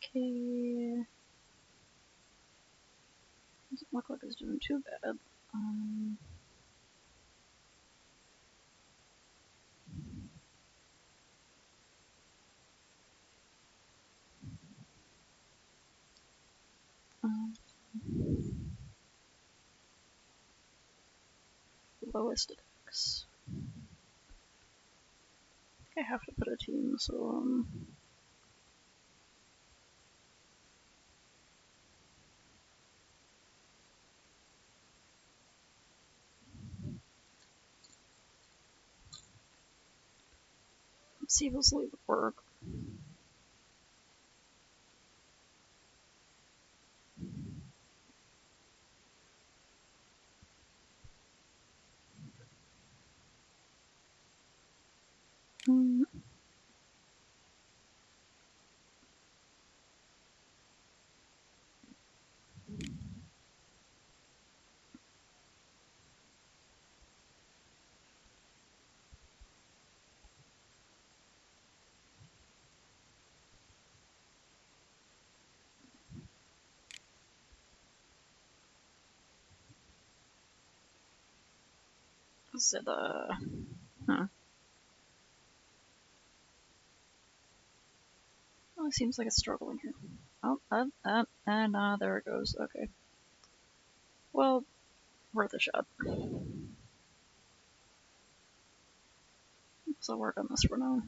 Okay. Doesn't look like it's doing too bad. Um, lowest attacks. I have to put a team, so let's see if this will work. Mm. Is it huh? Oh, it seems like it's struggling here. Oh, and there it goes. Okay. Well, worth a shot. So I'll work on this for now.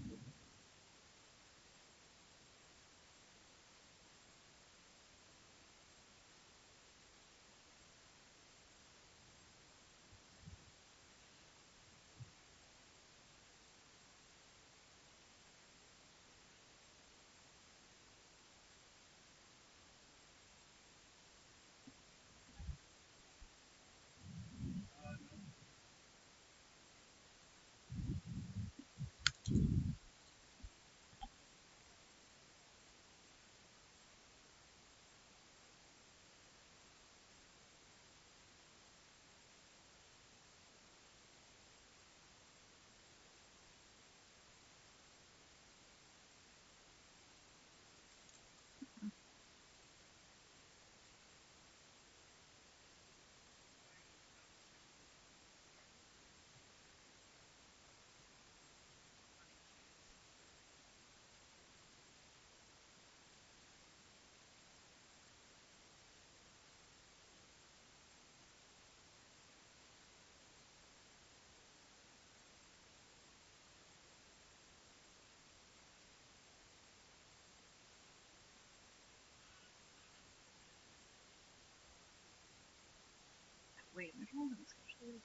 Wait, am I drawing on this actually?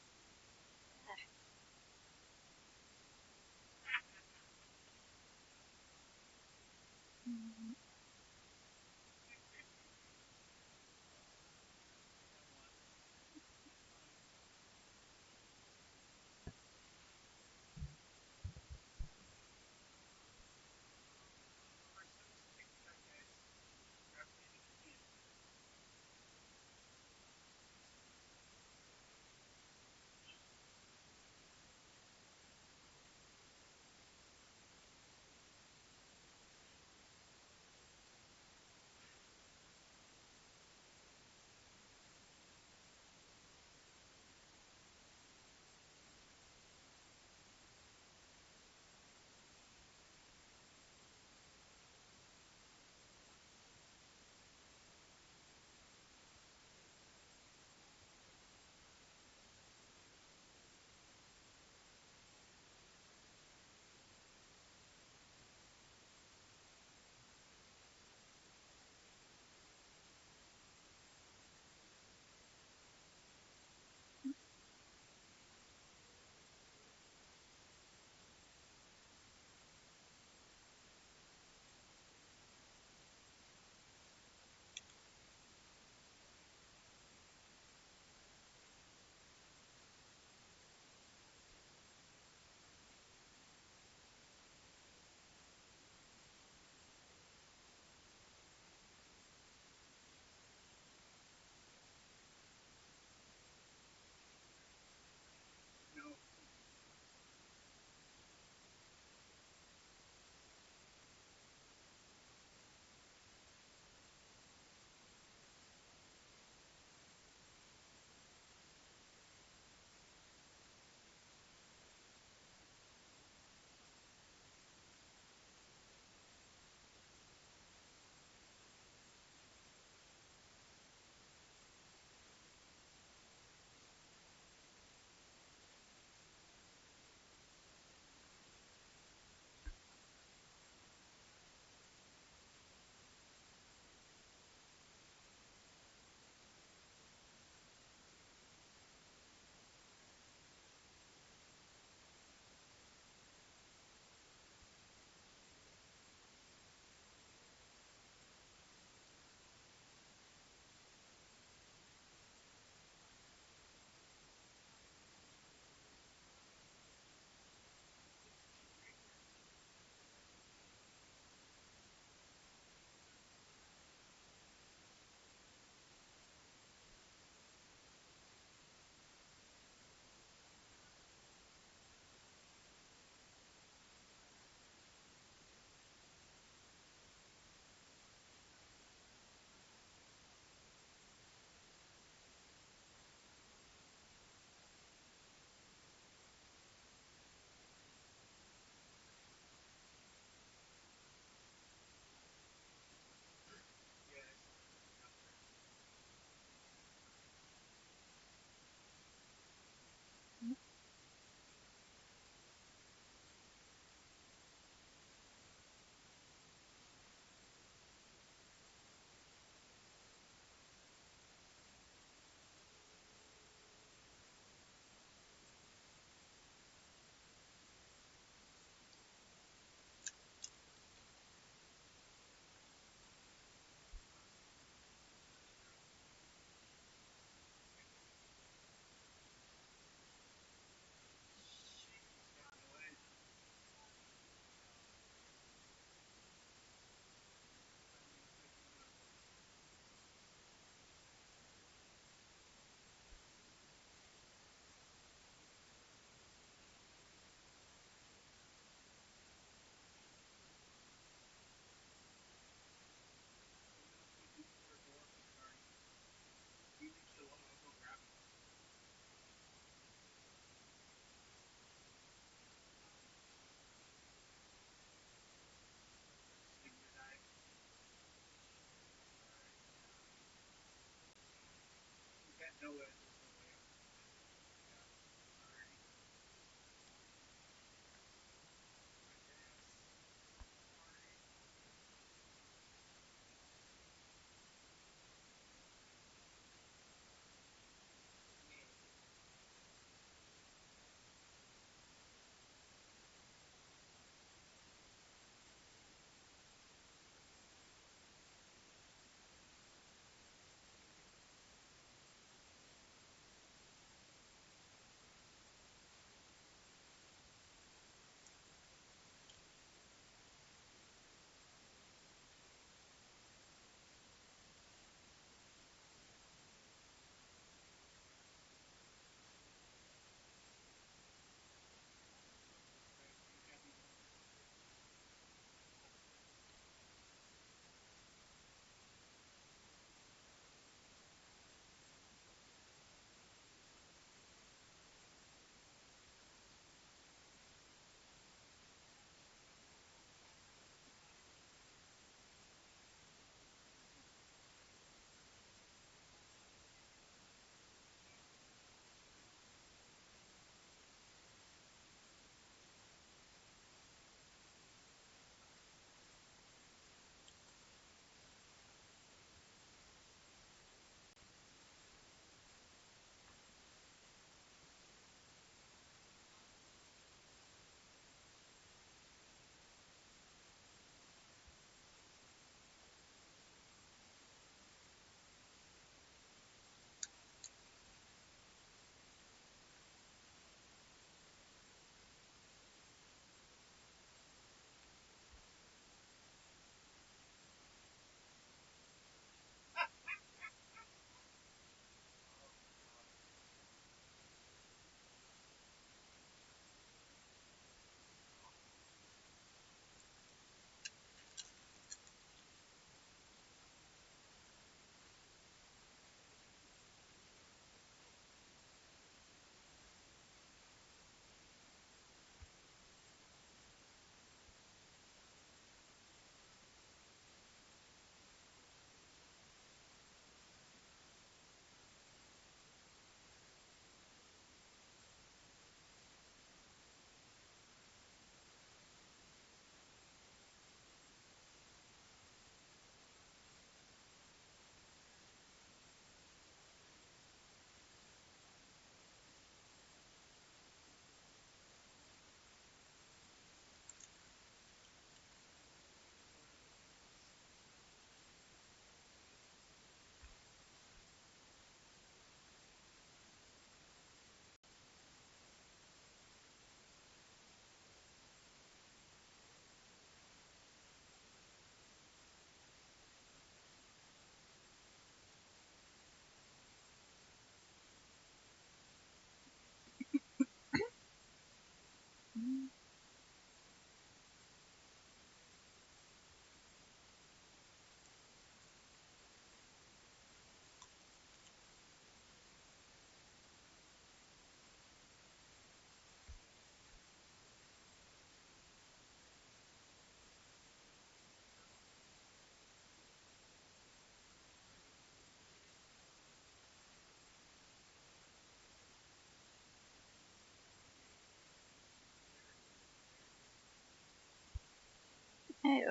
Hey,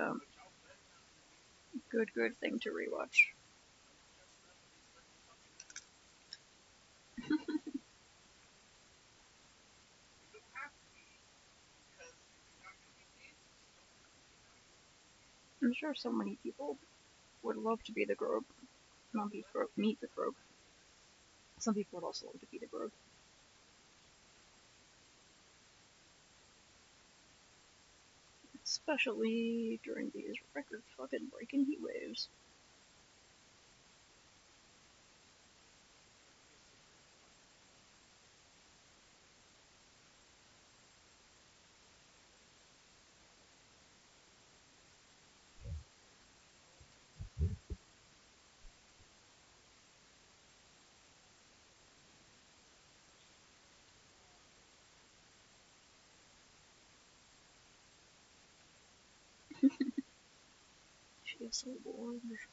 good thing to rewatch. I'm sure so many people would love to be the Grove, not be Grove, meet the Grove. Some people would also love to be the Grove. Especially during these record fucking breaking heat waves. She is so large.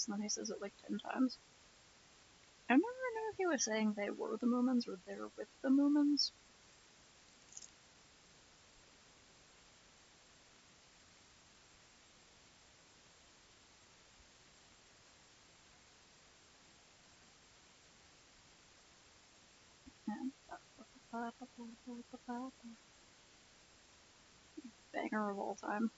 Moomins, and then he says it like 10 times. I never knew if he was saying they were the Moomins or they're with the Moomins. And banger of all time.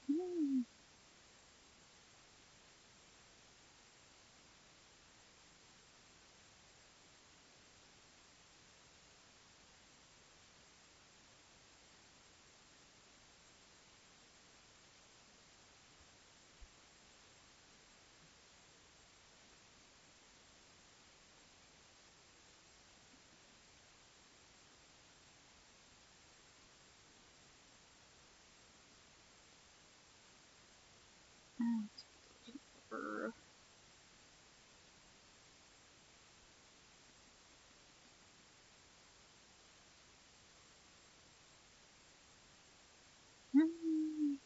Mm. And for mm.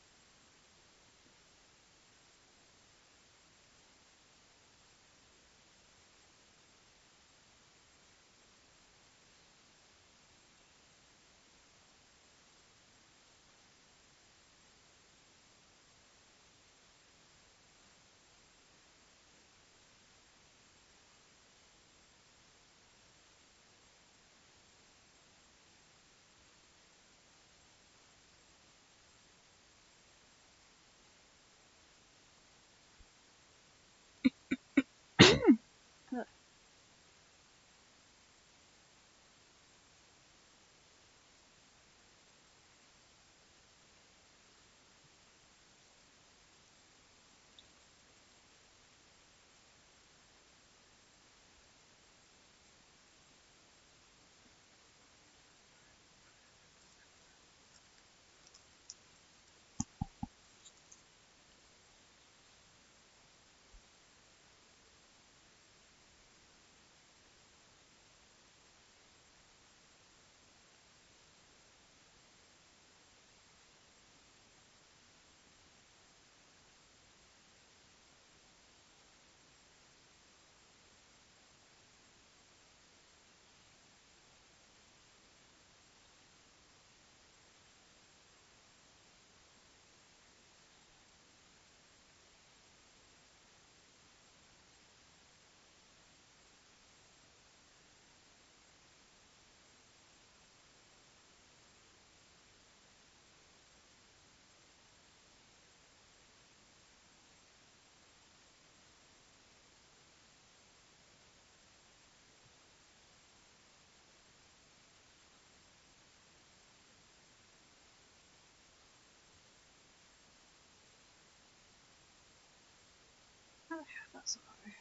How the heck that's okay.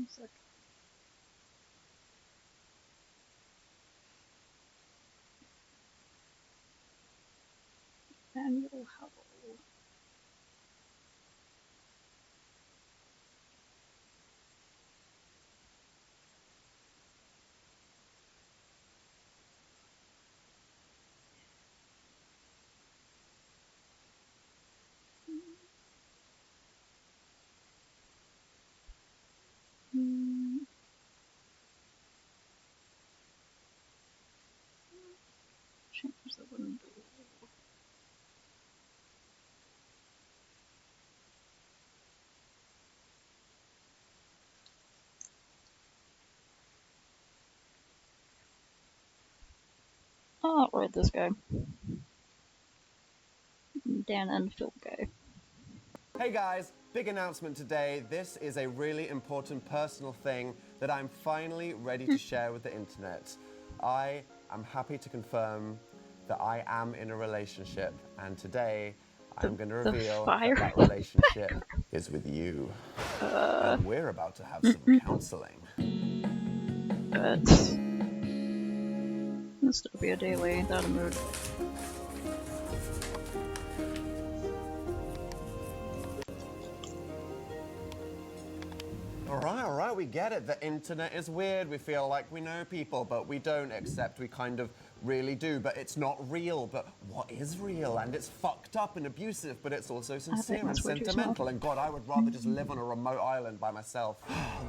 Sec. Daniel Howell. Change the window. Oh, right, this guy. Dan and Phil guy. Hey guys, big announcement today. This is a really important personal thing that I'm finally ready to share with the internet. I am happy to confirm that I am in a relationship, and today I'm going to reveal that relationship is with you. And we're about to have some counseling. This still be a daily, ain't that a mood? All right, we get it. The internet is weird. We feel like we know people, but we don't, except we kind of really do. But it's not real. But what is real? And it's fucked up and abusive, but it's also sincere and sentimental. And God, I would rather just live on a remote island by myself.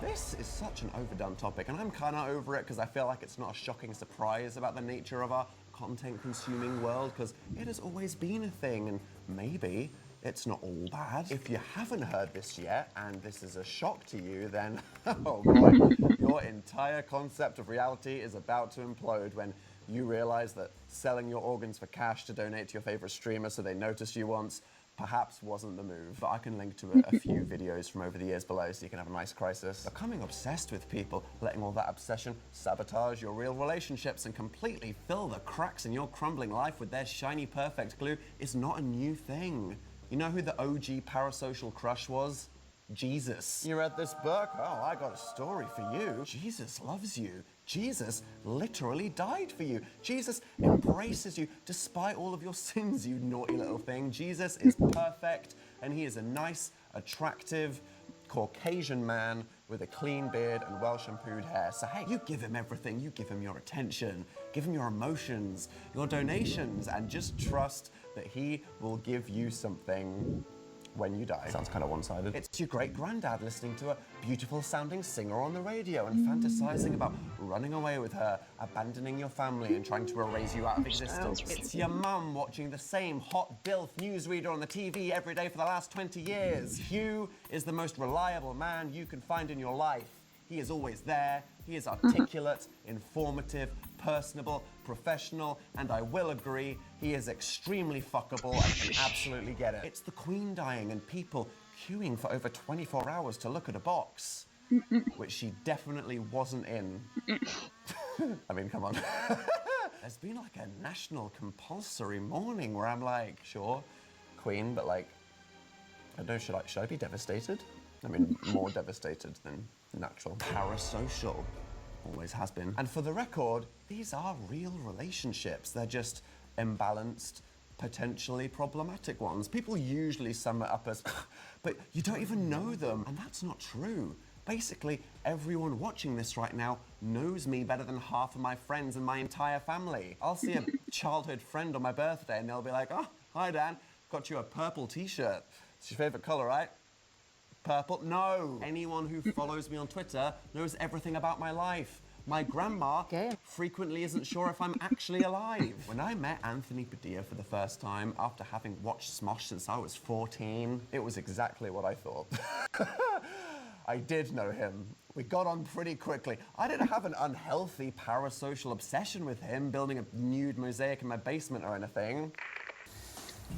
This is such an overdone topic, and I'm kind of over it because I feel like it's not a shocking surprise about the nature of our content-consuming world, because it has always been a thing, and maybe it's not all bad. If you haven't heard this yet, and this is a shock to you, then, oh boy, your entire concept of reality is about to implode when you realize that selling your organs for cash to donate to your favorite streamer so they notice you once perhaps wasn't the move. But I can link to a few videos from over the years below so you can have a nice crisis. Becoming obsessed with people, letting all that obsession sabotage your real relationships and completely fill the cracks in your crumbling life with their shiny perfect glue is not a new thing. You know who the OG parasocial crush was? Jesus. You read this book? Oh, I got a story for you. Jesus loves you. Jesus literally died for you. Jesus embraces you despite all of your sins, you naughty little thing. Jesus is perfect, and he is a nice, attractive, Caucasian man with a clean beard and well-shampooed hair. So hey, you give him everything. You give him your attention, give him your emotions, your donations, and just trust that he will give you something when you die. Sounds kind of one-sided. It's your great-granddad listening to a beautiful-sounding singer on the radio and fantasizing about running away with her, abandoning your family and trying to erase you out of existence. It's your mum watching the same hot DILF newsreader on the TV every day for the last 20 years. Hugh is the most reliable man you can find in your life. He is always there, he is articulate, informative, personable, professional, and I will agree, he is extremely fuckable and can absolutely get it. It's the Queen dying and people queuing for over 24 hours to look at a box, which she definitely wasn't in. I mean, come on. There's been like a national compulsory mourning where I'm like, sure, Queen, but like, I don't know, should I be devastated? I mean, more devastated than natural. Parasocial. Always has been. And for the record, these are real relationships. They're just imbalanced, potentially problematic ones. People usually sum it up as, but you don't even know them. And that's not true. Basically, everyone watching this right now knows me better than half of my friends and my entire family. I'll see a childhood friend on my birthday and they'll be like, oh, hi Dan, got you a purple t-shirt. It's your favorite color, right? Purple? No. Anyone who follows me on Twitter knows everything about my life. My grandma frequently isn't sure if I'm actually alive. When I met Anthony Padilla for the first time after having watched Smosh since I was 14, it was exactly what I thought. I did know him. We got on pretty quickly. I didn't have an unhealthy parasocial obsession with him, building a nude mosaic in my basement or anything.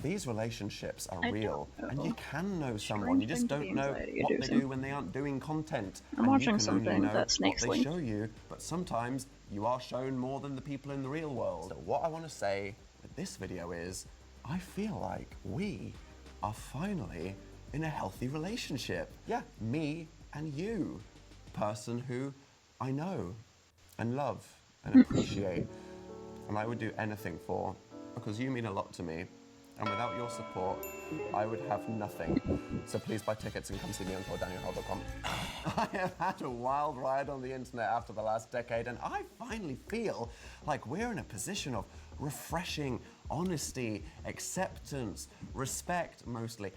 These relationships are real, and you can know someone, you just don't know what they do when they aren't doing content. I'm watching something that Snake's what they show you, but sometimes you are shown more than the people in the real world. So what I want to say with this video is, I feel like we are finally in a healthy relationship. Yeah, me and you, person who I know and love and appreciate, and I would do anything for, because you mean a lot to me, and without your support, I would have nothing. So please buy tickets and come see me on tourdanielhall.com. I have had a wild ride on the internet after the last decade, and I finally feel like we're in a position of refreshing honesty, acceptance, respect, mostly.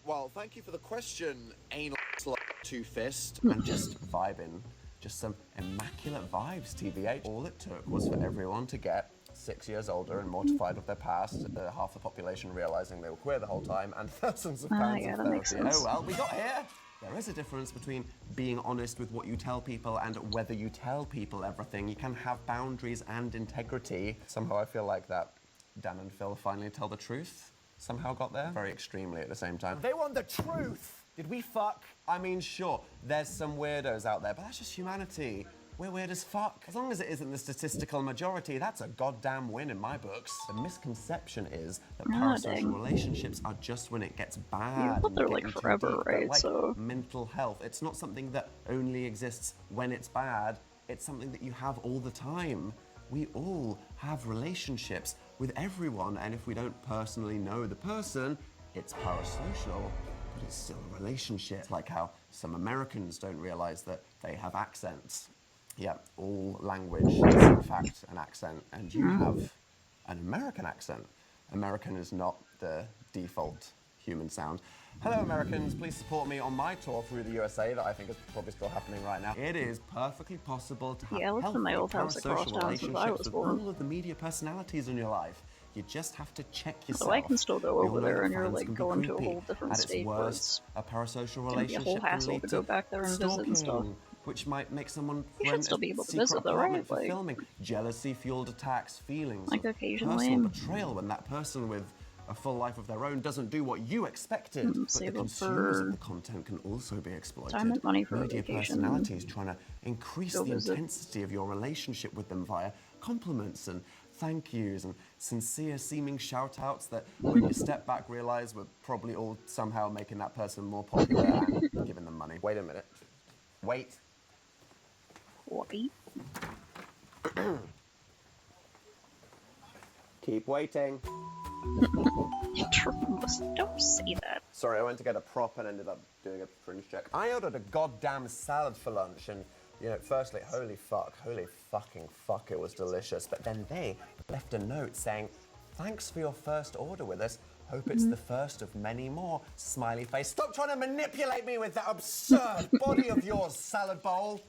Well, thank you for the question, anal slut two-fist, and just vibing. Just some immaculate vibes, TBH. All it took was for everyone to get 6 years older and mortified of their past, half the population realizing they were queer the whole time, and thousands of pounds yeah, of that makes therapy. sense. Oh well, we got here. There is a difference between being honest with what you tell people and whether you tell people everything. You can have boundaries and integrity. Somehow I feel like that Dan and Phil finally tell the truth somehow got there. Very extremely at the same time. They want the truth! Did we fuck? I mean, sure, there's some weirdos out there, but that's just humanity. We're weird as fuck. As long as it isn't the statistical majority, that's a goddamn win in my books. The misconception is that parasocial dang. relationships are just when it gets bad. Yeah, but and they're, getting like, too forever, deep. But, right? like, So- mental health, it's not something that only exists when it's bad. It's something that you have all the time. We all have relationships with everyone, and if we don't personally know the person, it's parasocial, but it's still a relationship. It's like how some Americans don't realize that they have accents. Yeah, all language is in fact an accent, and you have an American accent. American is not the default human sound. Hello Americans, please support me on my tour through the USA that I think is probably still happening right now. It is perfectly possible to have Yeah, I lived in my healthy old house across parasocial town since I relationships was with born. all of the media personalities in your life. You just have to check yourself. So I can still go We all over know there that and you're, fans like, can be going to a creepy. whole different At its state where worst, a parasocial gonna be a relationship whole can hassle lead to go back there and visit and stuff. stalking, which might make someone You should rent still a be able to secret visit though, apartment right? for Like- filming. Jealousy-fueled attacks, feelings Like, of occasionally. personal betrayal when that person with a full life of their own doesn't do what you expected. But the save up consumers for of the content can also be exploited. time and money for a Media vacation. personalities trying to increase Go the visit. intensity of your relationship with them via compliments and thank yous and sincere seeming shout outs that when you step back realize we're probably all somehow making that person more popular and giving them money. Wait a minute. Wait. Wait. Keep waiting. Don't say that. Sorry, I went to get a prop and ended up doing a fringe check. I ordered a goddamn salad for lunch and, you know, firstly, holy fucking fuck, it was delicious. But then they left a note saying, thanks for your first order with us. Hope it's the first of many more. Smiley face. Stop trying to manipulate me with that absurd body of yours, salad bowl.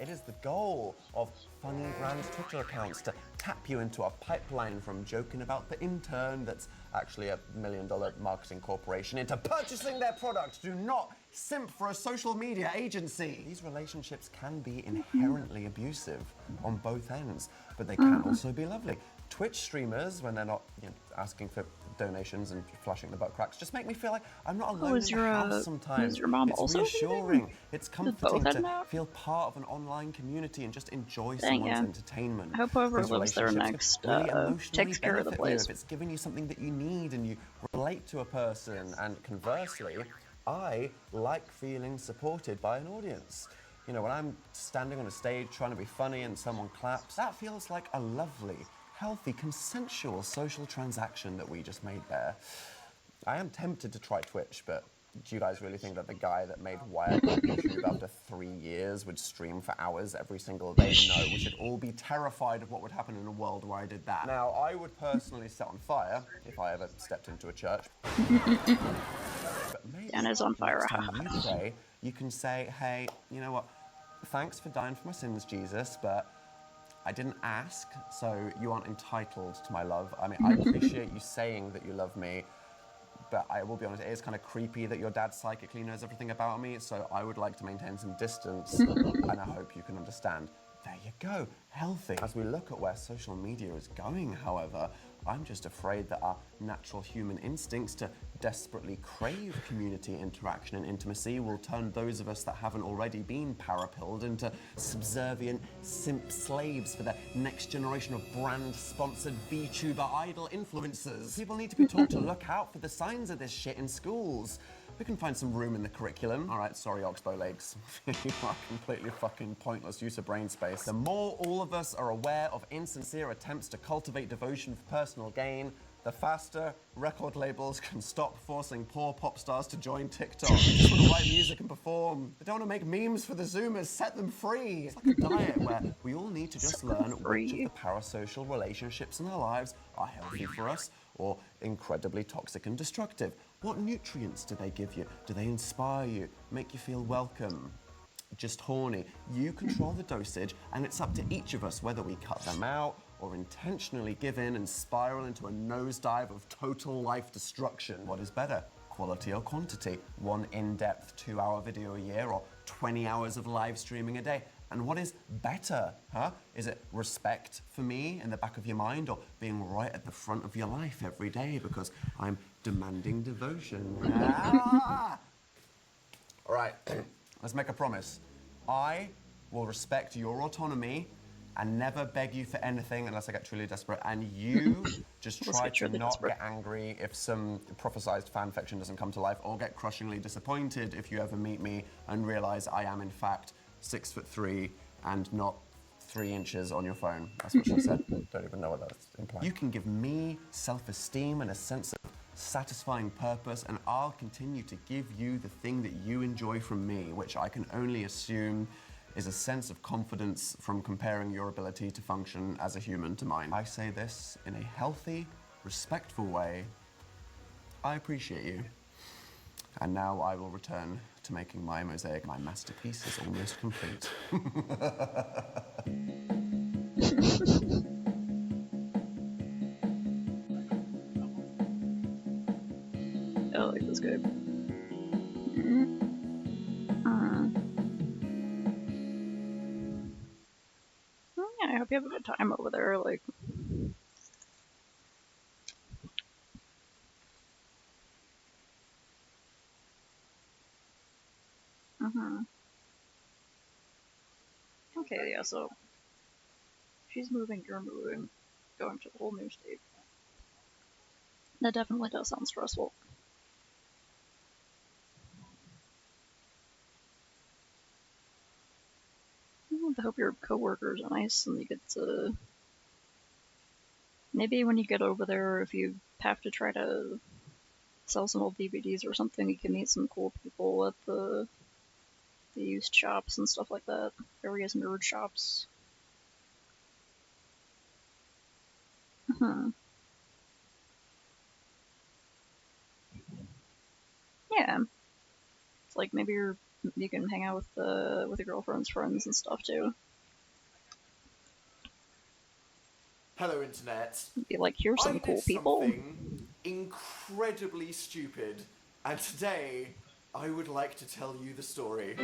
It is the goal of funny brand Twitter accounts to tap you into a pipeline from joking about the intern that's actually a $1 million marketing corporation into purchasing their product. Do not simp for a social media agency. These relationships can be inherently abusive on both ends, but they can also be lovely. Twitch streamers, when they're not asking for donations and flashing the butt cracks, just make me feel like I'm not alone in the house sometimes. Was your mom it's also reassuring. It's both comforting had to an app? feel part of an online community and just enjoy Dang, someone's yeah. entertainment. I hope whoever These lives there relationships next, can really emotionally takes care of the benefit place. You if it's giving you something that you need and you relate to a person. And conversely, I like feeling supported by an audience. You know, when I'm standing on a stage trying to be funny and someone claps, that feels like a lovely, healthy, consensual social transaction that we just made there. I am tempted to try Twitch, but do you guys really think that the guy that made Wired on YouTube after 3 years would stream for hours every single day? No, we should all be terrified of what would happen in a world where I did that. Now, I would personally set on fire if I ever stepped into a church. But maybe Dan is on fire. next time you pray, you can say, hey, you know what? Thanks for dying for my sins, Jesus, but I didn't ask, so you aren't entitled to my love. I mean, I appreciate you saying that you love me, but I will be honest, it is kind of creepy that your dad psychically knows everything about me, so I would like to maintain some distance, and I hope you can understand. There you go, healthy. As we look at where social media is going, however, I'm just afraid that our natural human instincts to desperately crave community interaction and intimacy will turn those of us that haven't already been parapilled into subservient simp slaves for the next generation of brand-sponsored VTuber idol influencers. People need to be taught to look out for the signs of this shit in schools. we can find some room in the curriculum. All right, sorry, Oxbow Lakes. You are completely fucking pointless use of brain space. The more all of us are aware of insincere attempts to cultivate devotion for personal gain, the faster record labels can stop forcing poor pop stars to join TikTok. They just want to write music and perform. They don't want to make memes for the Zoomers. Set them free. It's like a diet where we all need to just learn which of the parasocial relationships in our lives are healthy for us or incredibly toxic and destructive. What nutrients do they give you? Do they inspire you, make you feel welcome? Just horny? You control the dosage, and it's up to each of us whether we cut them out or intentionally give in and spiral into a nosedive of total life destruction. What is better? Quality or quantity? One in-depth 2-hour video a year or 20 hours of live streaming a day? And what is better, huh? Is it respect for me in the back of your mind, or being right at the front of your life every day because I'm demanding devotion? Ah! All right, let's make a promise. I will respect your autonomy and never beg you for anything unless I get truly desperate. And you just try to not get angry if some prophesized fanfiction doesn't come to life, or get crushingly disappointed if you ever meet me and realize I am in fact 6'3" and not 3 inches on your phone. That's what she said. Don't even know what that's implying. You can give me self-esteem and a sense of satisfying purpose, and I'll continue to give you the thing that you enjoy from me, which I can only assume is a sense of confidence from comparing your ability to function as a human to mine. I say this in a healthy, respectful way. I appreciate you. And now I will return to making my mosaic. My masterpiece is almost complete. I like this guy. Yeah, I hope you have a good time over there, like... Okay, yeah, so... She's moving, you're moving, going to a whole new state. That definitely does sound stressful. I hope your coworkers are nice and you get to... Maybe when you get over there, if you have to try to sell some old DVDs or something, you can meet some cool people at the used shops and stuff like that. Various nerd shops. Yeah. It's like maybe you can hang out with your girlfriend's friends and stuff too. Hello, Internet. Be like, here's some cool people. Something incredibly stupid, and today I would like to tell you the story.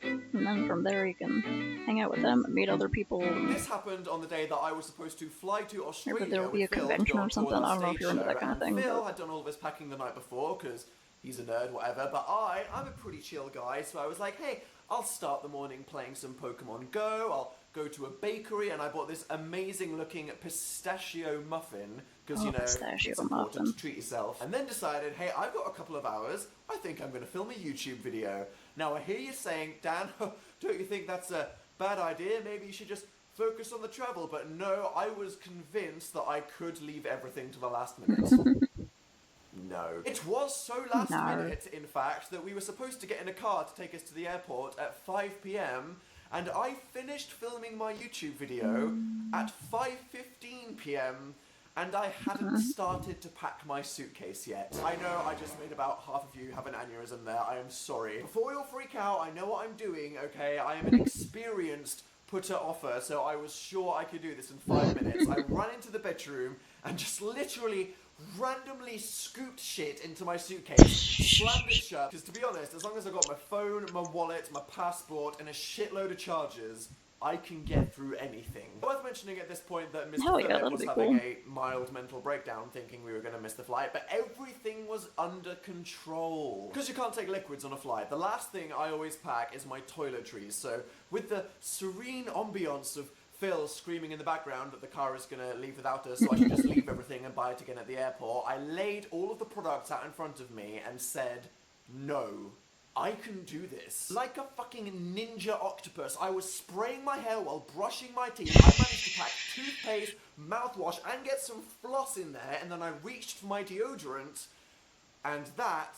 And then from there you can hang out with them and meet other people. This happened on the day that I was supposed to fly to Australia. Maybe there'll be a convention or something. I don't know if you're into that kind of thing. Phil had done all of his packing the night before because he's a nerd, whatever. But I'm a pretty chill guy, so I was like, hey, I'll start the morning playing some Pokemon Go. I'll go to a bakery, and I bought this amazing looking pistachio muffin because it's important to treat yourself. And then decided, hey, I've got a couple of hours. I think I'm going to film a YouTube video. Now I hear you saying, Dan, don't you think that's a bad idea? Maybe you should just focus on the travel. But no, I was convinced that I could leave everything to the last minute. No. It was so last minute, in fact, that we were supposed to get in a car to take us to the airport at 5 p.m. and I finished filming my YouTube video at 5:15 p.m. and I hadn't started to pack my suitcase yet. I know I just made about half of you have an aneurysm there. I am sorry. Before you all freak out, I know what I'm doing, okay? I am an experienced putter-offer, so I was sure I could do this in 5 minutes. I ran into the bedroom and just literally randomly scooped shit into my suitcase, slammed it shut, because to be honest, as long as I've got my phone, my wallet, my passport, and a shitload of chargers, I can get through anything. Worth mentioning at this point that Mr. Philip was having a mild mental breakdown thinking we were going to miss the flight, but everything was under control. Because you can't take liquids on a flight, the last thing I always pack is my toiletries, so with the serene ambiance of Phil screaming in the background that the car is going to leave without us, so I should just leave everything and buy it again at the airport, I laid all of the products out in front of me and said, no, I can do this. Like a fucking ninja octopus, I was spraying my hair while brushing my teeth. I managed to pack toothpaste, mouthwash, and get some floss in there, and then I reached for my deodorant, and that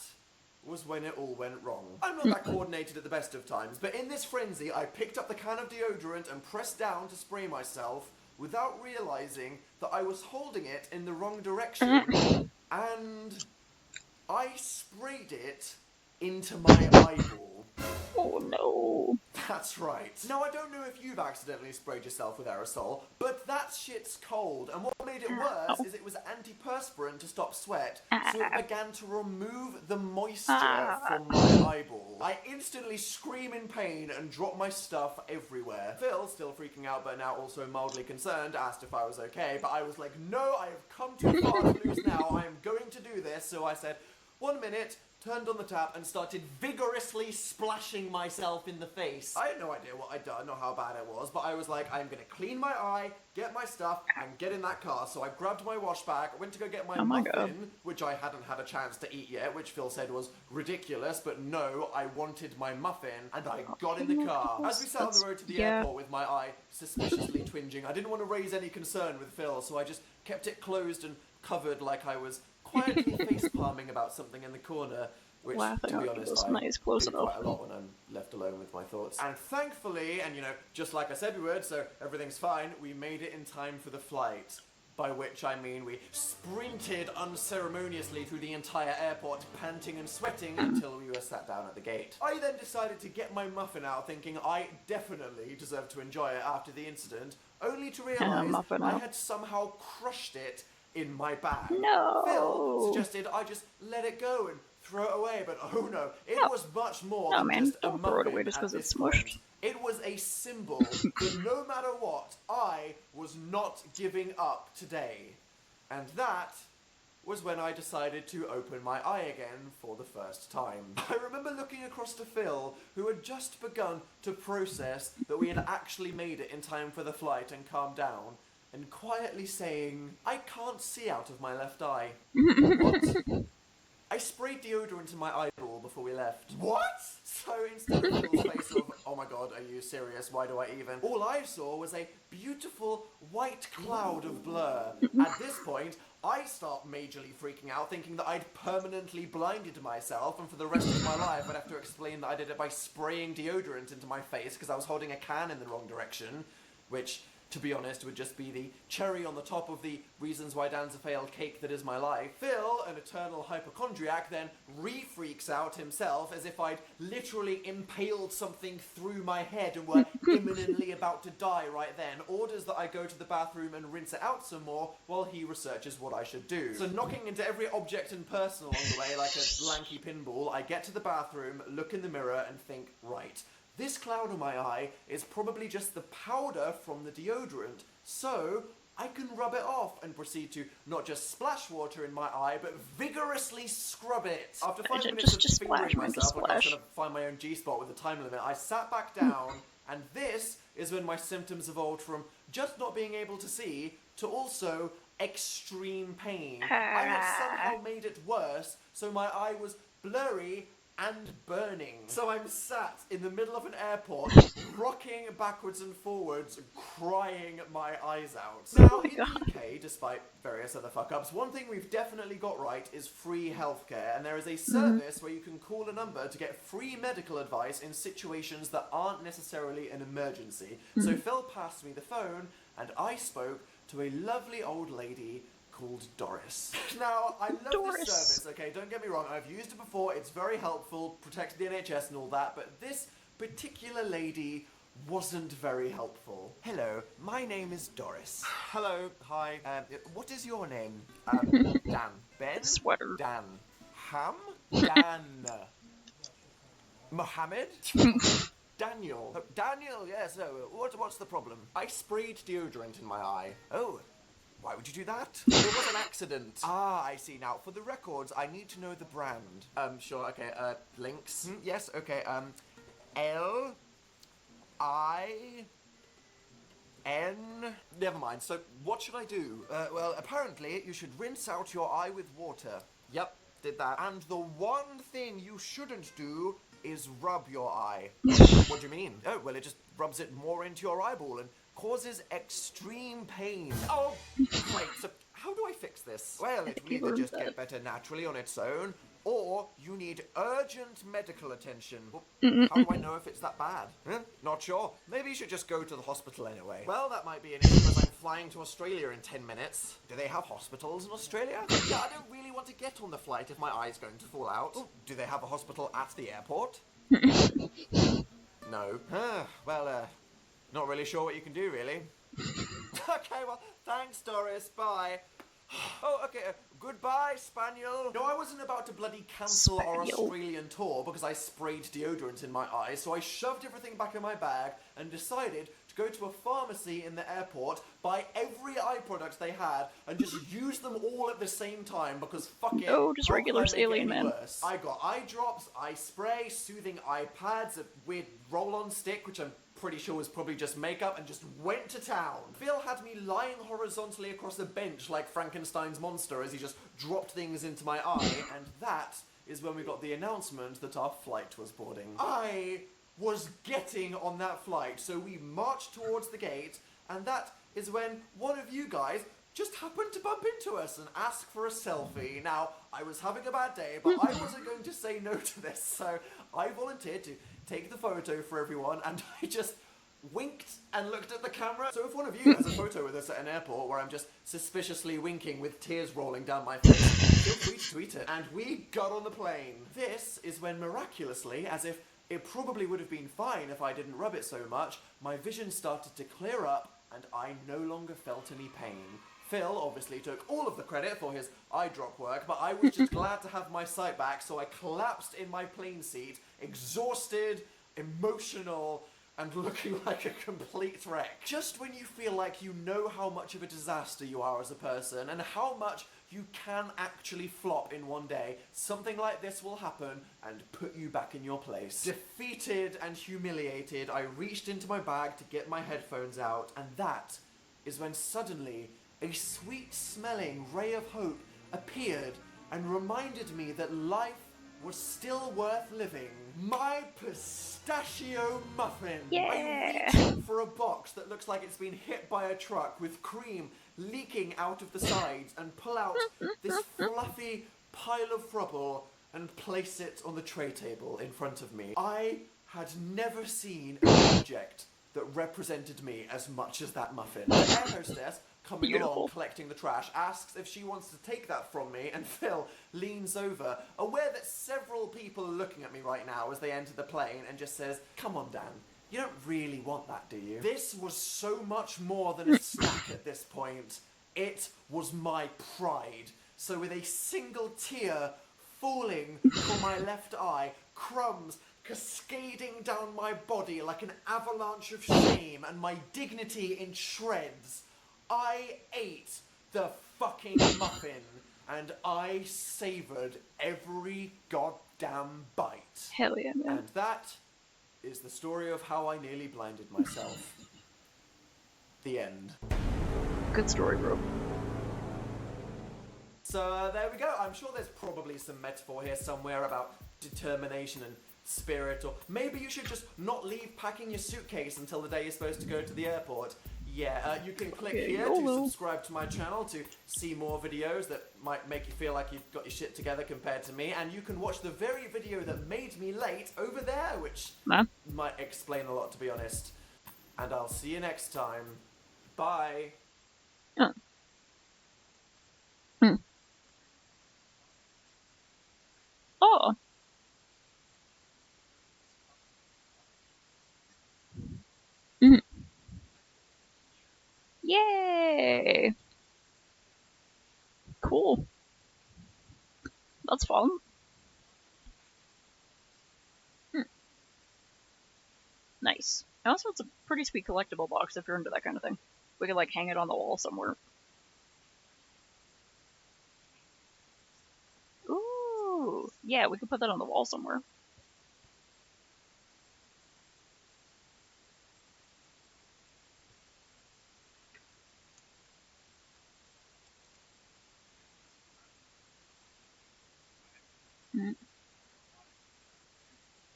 was when it all went wrong. I'm not that coordinated at the best of times, but in this frenzy, I picked up the can of deodorant and pressed down to spray myself without realizing that I was holding it in the wrong direction, and I sprayed it into my eyeball. Oh no. That's right. Now, I don't know if you've accidentally sprayed yourself with aerosol, but that shit's cold, and what made it worse is it was antiperspirant to stop sweat, so it began to remove the moisture from my eyeball. I instantly scream in pain and drop my stuff everywhere. Phil, still freaking out but now also mildly concerned, asked if I was okay, but I was like, no, I have come too far to lose now, I am going to do this, so I said, 1 minute, turned on the tap and started vigorously splashing myself in the face. I had no idea what I'd done or how bad it was, but I was like, I'm gonna clean my eye, get my stuff, and get in that car. So I grabbed my wash bag, went to go get my muffin, which I hadn't had a chance to eat yet, which Phil said was ridiculous, but no, I wanted my muffin, and I got in the car. As we sat on the road to the airport with my eye suspiciously twinging, I didn't want to raise any concern with Phil, so I just kept it closed and covered like I was quietly face-palming about something in the corner, which, to be honest, I do quite a lot when I'm left alone with my thoughts. And thankfully, and just like I said we would, so everything's fine, we made it in time for the flight. By which I mean we sprinted unceremoniously through the entire airport, panting and sweating until we were sat down at the gate. I then decided to get my muffin out, thinking I definitely deserved to enjoy it after the incident, only to realise I had somehow crushed it in my bag. No. Phil suggested I just let it go and throw it away, but oh no, it was much more than just a muffin. Throw it away just because it's smushed. It was a symbol that no matter what, I was not giving up today. And that was when I decided to open my eye again for the first time. I remember looking across to Phil, who had just begun to process that we had actually made it in time for the flight and calmed down, and quietly saying, I can't see out of my left eye. What? I sprayed deodorant in my eyeball before we left. What? So instead of Phil's face of, oh my god, are you serious? Why do I even? All I saw was a beautiful white cloud of blur. At this point, I start majorly freaking out, thinking that I'd permanently blinded myself, and for the rest of my life I'd have to explain that I did it by spraying deodorant into my face because I was holding a can in the wrong direction, which, to be honest, would just be the cherry on the top of the reasons why Dan's a failed cake that is my life. Phil, an eternal hypochondriac, then re-freaks out himself as if I'd literally impaled something through my head and were imminently about to die right then, orders that I go to the bathroom and rinse it out some more while he researches what I should do. So knocking into every object and person along the way like a lanky pinball, I get to the bathroom, look in the mirror and think, right, this cloud on my eye is probably just the powder from the deodorant, so I can rub it off and proceed to not just splash water in my eye, but vigorously scrub it. After 5 minutes of fingering myself like I was going to find my own G-spot with a time limit, I sat back down, and this is when my symptoms evolved from just not being able to see to also extreme pain. I had somehow made it worse, so my eye was blurry and burning. So I'm sat in the middle of an airport, rocking backwards and forwards, crying my eyes out. Now, in the UK, despite various other fuck-ups, one thing we've definitely got right is free healthcare, and there is a service where you can call a number to get free medical advice in situations that aren't necessarily an emergency. So Phil passed me the phone, and I spoke to a lovely old lady called Doris. Now, I love this service, okay, don't get me wrong, I've used it before, it's very helpful, protects the NHS and all that, but this particular lady wasn't very helpful. Hello, my name is Doris. Hello, hi, what is your name? Dan. Ben? Sweater. Dan. Ham? Dan. Mohammed? Daniel. Oh, Daniel, yes, what's the problem? I sprayed deodorant in my eye. Oh. Why would you do that? It was an accident. Ah, I see. Now, for the records, I need to know the brand. Sure, okay, Lynx. Yes, okay, L-I-N... Never mind, so what should I do? Well, apparently, you should rinse out your eye with water. Yep, did that. And the one thing you shouldn't do is rub your eye. What do you mean? Oh, well, it just rubs it more into your eyeball and causes extreme pain. Oh, great. So how do I fix this? Well, it will either just get better naturally on its own, or you need urgent medical attention. Well, how do I know if it's that bad? Huh? Not sure. Maybe you should just go to the hospital anyway. Well, that might be an issue as I'm flying to Australia in 10 minutes. Do they have hospitals in Australia? Yeah, I don't really want to get on the flight if my eye's going to fall out. Oh, do they have a hospital at the airport? No. Well, not really sure what you can do, really. Okay, well, thanks, Doris. Bye. Oh, okay. Goodbye, Spaniel. No, I wasn't about to bloody cancel our Australian tour because I sprayed deodorant in my eyes, so I shoved everything back in my bag and decided to go to a pharmacy in the airport, buy every eye product they had, and just use them all at the same time because fuck it. No, just regular saline, man. Worse? I got eye drops, eye spray, soothing eye pads, a weird roll-on stick, which I'm pretty sure was probably just makeup, and just went to town. Phil had me lying horizontally across a bench like Frankenstein's monster as he just dropped things into my eye, and that is when we got the announcement that our flight was boarding. I was getting on that flight, so we marched towards the gate, and that is when one of you guys just happened to bump into us and ask for a selfie. Now, I was having a bad day, but I wasn't going to say no to this, so I volunteered to take the photo for everyone, and I just winked and looked at the camera. So if one of you has a photo with us at an airport where I'm just suspiciously winking with tears rolling down my face, feel free to tweet it. And we got on the plane. This is when miraculously, as if it probably would have been fine if I didn't rub it so much, my vision started to clear up and I no longer felt any pain. Phil obviously took all of the credit for his eye drop work, but I was just glad to have my sight back, so I collapsed in my plane seat, exhausted, emotional, and looking like a complete wreck. Just when you feel like you know how much of a disaster you are as a person, and how much you can actually flop in one day, something like this will happen and put you back in your place. Defeated and humiliated, I reached into my bag to get my headphones out, and that is when suddenly a sweet-smelling ray of hope appeared and reminded me that life was still worth living. My pistachio muffin! Yeah. I reach for a box that looks like it's been hit by a truck with cream leaking out of the sides and pull out this fluffy pile of rubble and place it on the tray table in front of me. I had never seen an object that represented me as much as that muffin. The air hostess, coming along collecting the trash, asks if she wants to take that from me, and Phil leans over, aware that several people are looking at me right now as they enter the plane, and just says, "Come on, Dan, you don't really want that, do you?" This was so much more than a snack at this point. It was my pride. So with a single tear falling from my left eye, crumbs cascading down my body like an avalanche of shame, and my dignity in shreds, I ate the fucking muffin, and I savoured every goddamn bite. Hell yeah, man. And that is the story of how I nearly blinded myself. The end. Good story, bro. So there we go. I'm sure there's probably some metaphor here somewhere about determination and spirit, or maybe you should just not leave packing your suitcase until the day you're supposed to go to the airport. Yeah, you can click here to subscribe to my channel to see more videos that might make you feel like you've got your shit together compared to me, and you can watch the very video that made me late over there, which might explain a lot, to be honest. And I'll see you next time. Bye. Oh. Yay! Cool. That's fun. Nice. Also, it's a pretty sweet collectible box if you're into that kind of thing. We could, like, hang it on the wall somewhere. Ooh! Yeah, we could put that on the wall somewhere. Mm.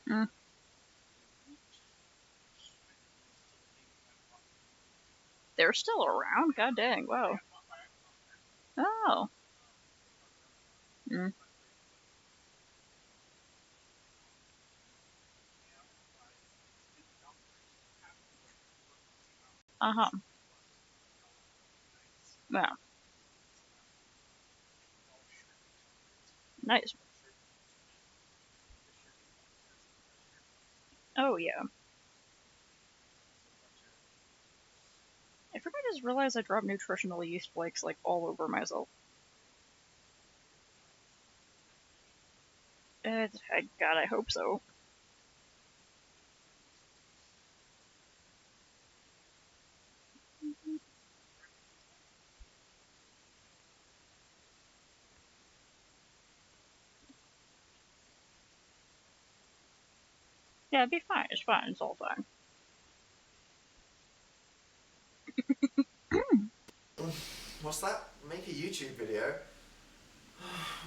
Mm. They're still around? God dang, wow. Oh. Mm. Uh-huh. Yeah. Nice. Oh, yeah. I think I just realized I dropped nutritional yeast flakes, like, all over myself. God, I hope so. Yeah, it'd be fine. It's fine. It's all fine. What's that? Make a YouTube video?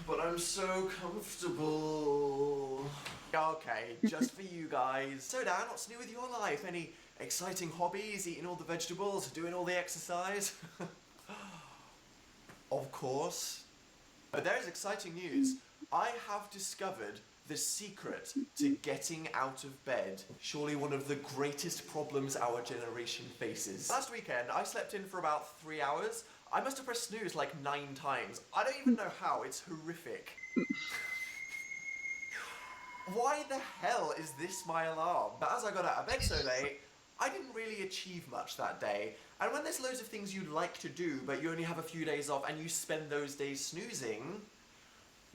But I'm so comfortable. Okay, just for you guys. So Dan, what's new with your life? Any exciting hobbies? Eating all the vegetables? Doing all the exercise? Of course. But there's exciting news. I have discovered the secret to getting out of bed. Surely one of the greatest problems our generation faces. Last weekend, I slept in for about 3 hours. I must have pressed snooze like 9 times. I don't even know how, it's horrific. Why the hell is this my alarm? But as I got out of bed so late, I didn't really achieve much that day. And when there's loads of things you'd like to do, but you only have a few days off and you spend those days snoozing,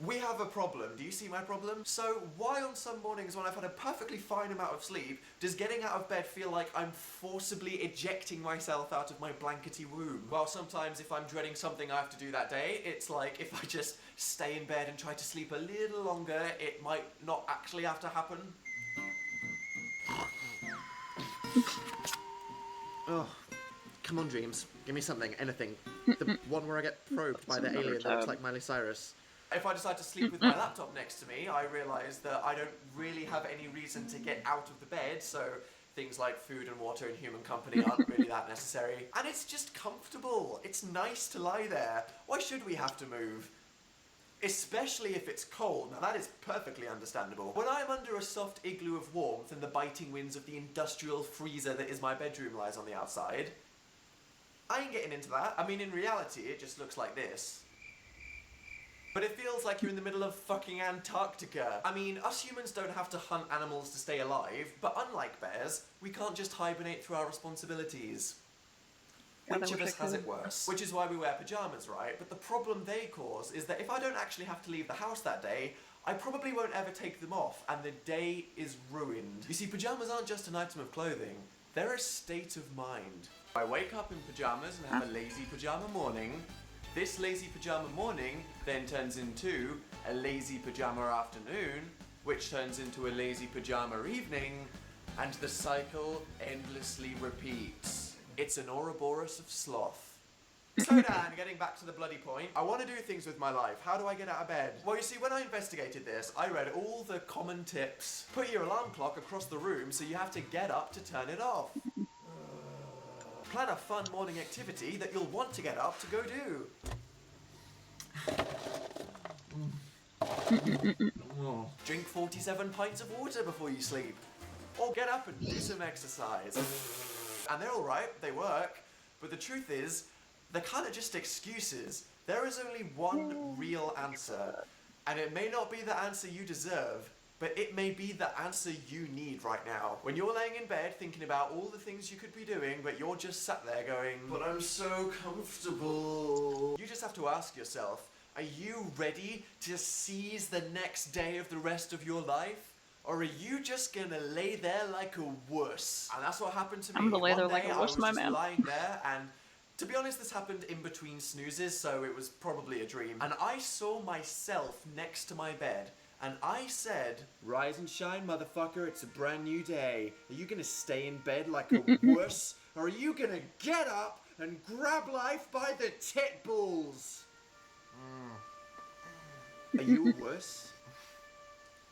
we have a problem. Do you see my problem? So why on some mornings when I've had a perfectly fine amount of sleep, does getting out of bed feel like I'm forcibly ejecting myself out of my blankety womb? Well, sometimes if I'm dreading something I have to do that day, it's like if I just stay in bed and try to sleep a little longer, it might not actually have to happen. Oh, come on, dreams. Give me something, anything. The one where I get probed by the alien that looks like Miley Cyrus. If I decide to sleep with my laptop next to me, I realise that I don't really have any reason to get out of the bed, so things like food and water and human company aren't really that necessary. And it's just comfortable. It's nice to lie there. Why should we have to move? Especially if it's cold. Now that is perfectly understandable. When I'm under a soft igloo of warmth and the biting winds of the industrial freezer that is my bedroom lies on the outside, I ain't getting into that. I mean, in reality, it just looks like this. But it feels like you're in the middle of fucking Antarctica. I mean, us humans don't have to hunt animals to stay alive, but unlike bears, we can't just hibernate through our responsibilities. God, Which I of wish us I has could. it worse? Which is why we wear pyjamas, right? But the problem they cause is that if I don't actually have to leave the house that day, I probably won't ever take them off, and the day is ruined. You see, pyjamas aren't just an item of clothing, they're a state of mind. I wake up in pyjamas and have a lazy pyjama morning. This lazy pyjama morning then turns into a lazy pyjama afternoon, which turns into a lazy pyjama evening, and the cycle endlessly repeats. It's an Ouroboros of sloth. So Dan, getting back to the bloody point, I want to do things with my life. How do I get out of bed? Well, you see, when I investigated this, I read all the common tips. Put your alarm clock across the room so you have to get up to turn it off. Plan a fun morning activity that you'll want to get up to go do. Drink 47 pints of water before you sleep. Or get up and do some exercise. And they're alright, they work, but the truth is, they're kind of just excuses. There is only one real answer, and it may not be the answer you deserve, but it may be the answer you need right now. When you're laying in bed thinking about all the things you could be doing, but you're just sat there going, but I'm so comfortable. You just have to ask yourself, are you ready to seize the next day of the rest of your life? Or are you just gonna lay there like a wuss? And that's what happened to me. I'm gonna lay there One like day a I wuss, was my just man. lying there, and to be honest, this happened in between snoozes, so it was probably a dream. And I saw myself next to my bed, and I said, "Rise and shine, motherfucker, it's a brand new day. Are you gonna stay in bed like a wuss? Or are you gonna get up and grab life by the tit balls?" Are you a wuss?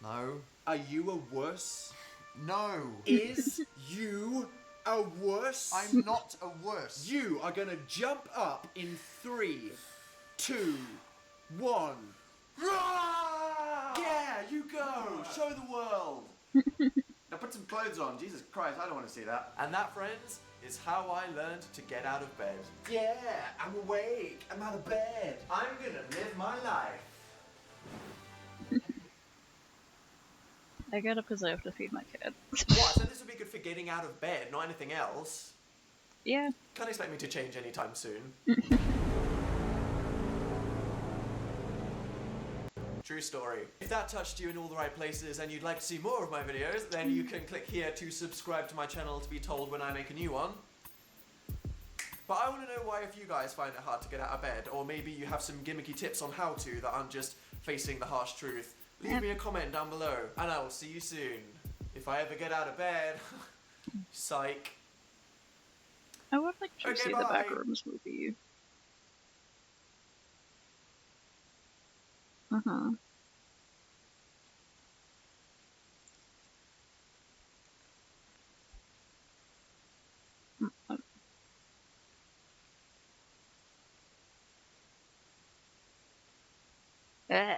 No. Are you a wuss? No. Is you a wuss? I'm not a wuss. You are gonna jump up in 3, 2, 1. Rah! Yeah, you go. Show the world. Now put some clothes on. Jesus Christ, I don't want to see that. And that, friends, is how I learned to get out of bed. Yeah, I'm awake. I'm out of bed. I'm gonna live my life. I get up because I have to feed my kid. What? I said this would be good for getting out of bed, not anything else. Yeah. Can't expect me to change anytime soon. True story. If that touched you in all the right places and you'd like to see more of my videos, then you can click here to subscribe to my channel to be told when I make a new one. But I want to know why if you guys find it hard to get out of bed, or maybe you have some gimmicky tips on how to that aren't just facing the harsh truth. Leave me a comment down below, and I will see you soon. If I ever get out of bed. Psych. I would like to Okay, see the bye. Backrooms movie. Uh-huh. Eh.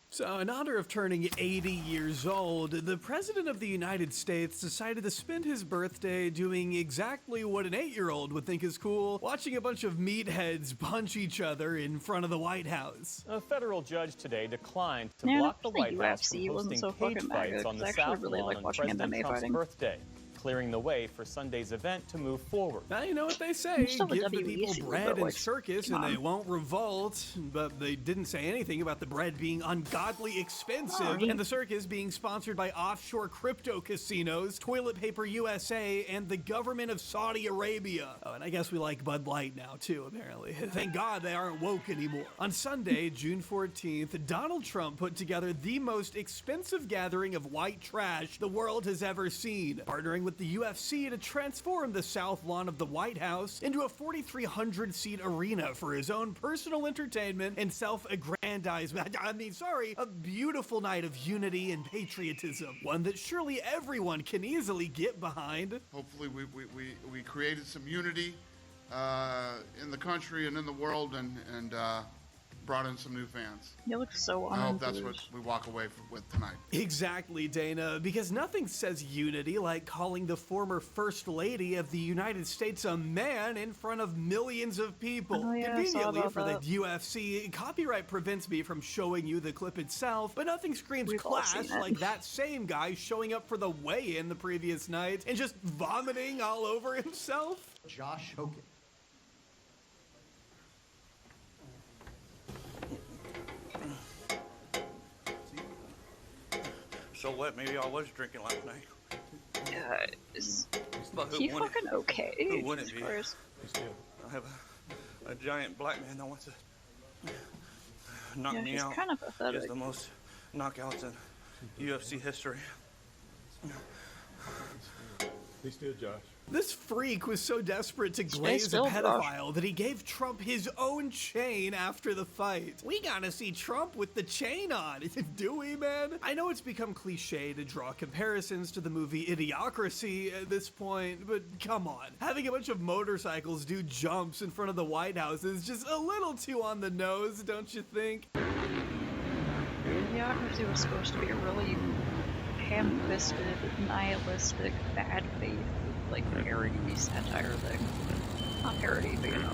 So, in honor of turning 80 years old, the President of the United States decided to spend his birthday doing exactly what an 8-year-old would think is cool, watching a bunch of meatheads punch each other in front of the White House. A federal judge today declined to Yeah, block the the White House UFC from wasn't hosting so cage fucking fights mega, on the 'cause I actually South really Lawn like on watching President MMA Trump's fighting. birthday, clearing the way for Sunday's event to move forward. Now, you know what they say, I'm still a give the WEC people super, bread like, and circus come and they on. won't revolt, but they didn't say anything about the bread being ungodly expensive Sorry. and the circus being sponsored by offshore crypto casinos, Toilet Paper USA, and the government of Saudi Arabia. Oh, and I guess we like Bud Light now too, apparently. Thank God they aren't woke anymore. On Sunday, June 14th, Donald Trump put together the most expensive gathering of white trash the world has ever seen, partnering with the UFC to transform the South Lawn of the White House into a 4,300-seat arena for his own personal entertainment and self-aggrandizement. A beautiful night of unity and patriotism, one that surely everyone can easily get behind. Hopefully we created some unity in the country and in the world and brought in some new fans. You look so I hope that's what unenthused. we walk away with tonight. Exactly, Dana, because nothing says unity like calling the former First Lady of the United States a man in front of millions of people. Oh, yeah, I saw Conveniently about for that. the UFC, copyright prevents me from showing you the clip itself, but nothing screams We've all class seen it. like that same guy showing up for the weigh-in the previous night and just vomiting all over himself. Josh Hogan. So what? Maybe I was drinking last night. Is But who he wouldn't- fucking okay? Who wouldn't Jesus be? Christ. I have a giant black man that wants to knock Yeah, me he's out. kind of He has pathetic. the most knockouts in UFC history. Be still, Josh. This freak was so desperate to glaze a still, Josh. pedophile that he gave Trump his own chain after the fight. We gotta see Trump with the chain on, do we, man? I know it's become cliche to draw comparisons to the movie Idiocracy at this point, but come on. Having a bunch of motorcycles do jumps in front of the White House is just a little too on the nose, don't you think? Idiocracy was supposed to be a really ham-fisted, nihilistic, bad faith, like parody satire thing. Not parody, but you know.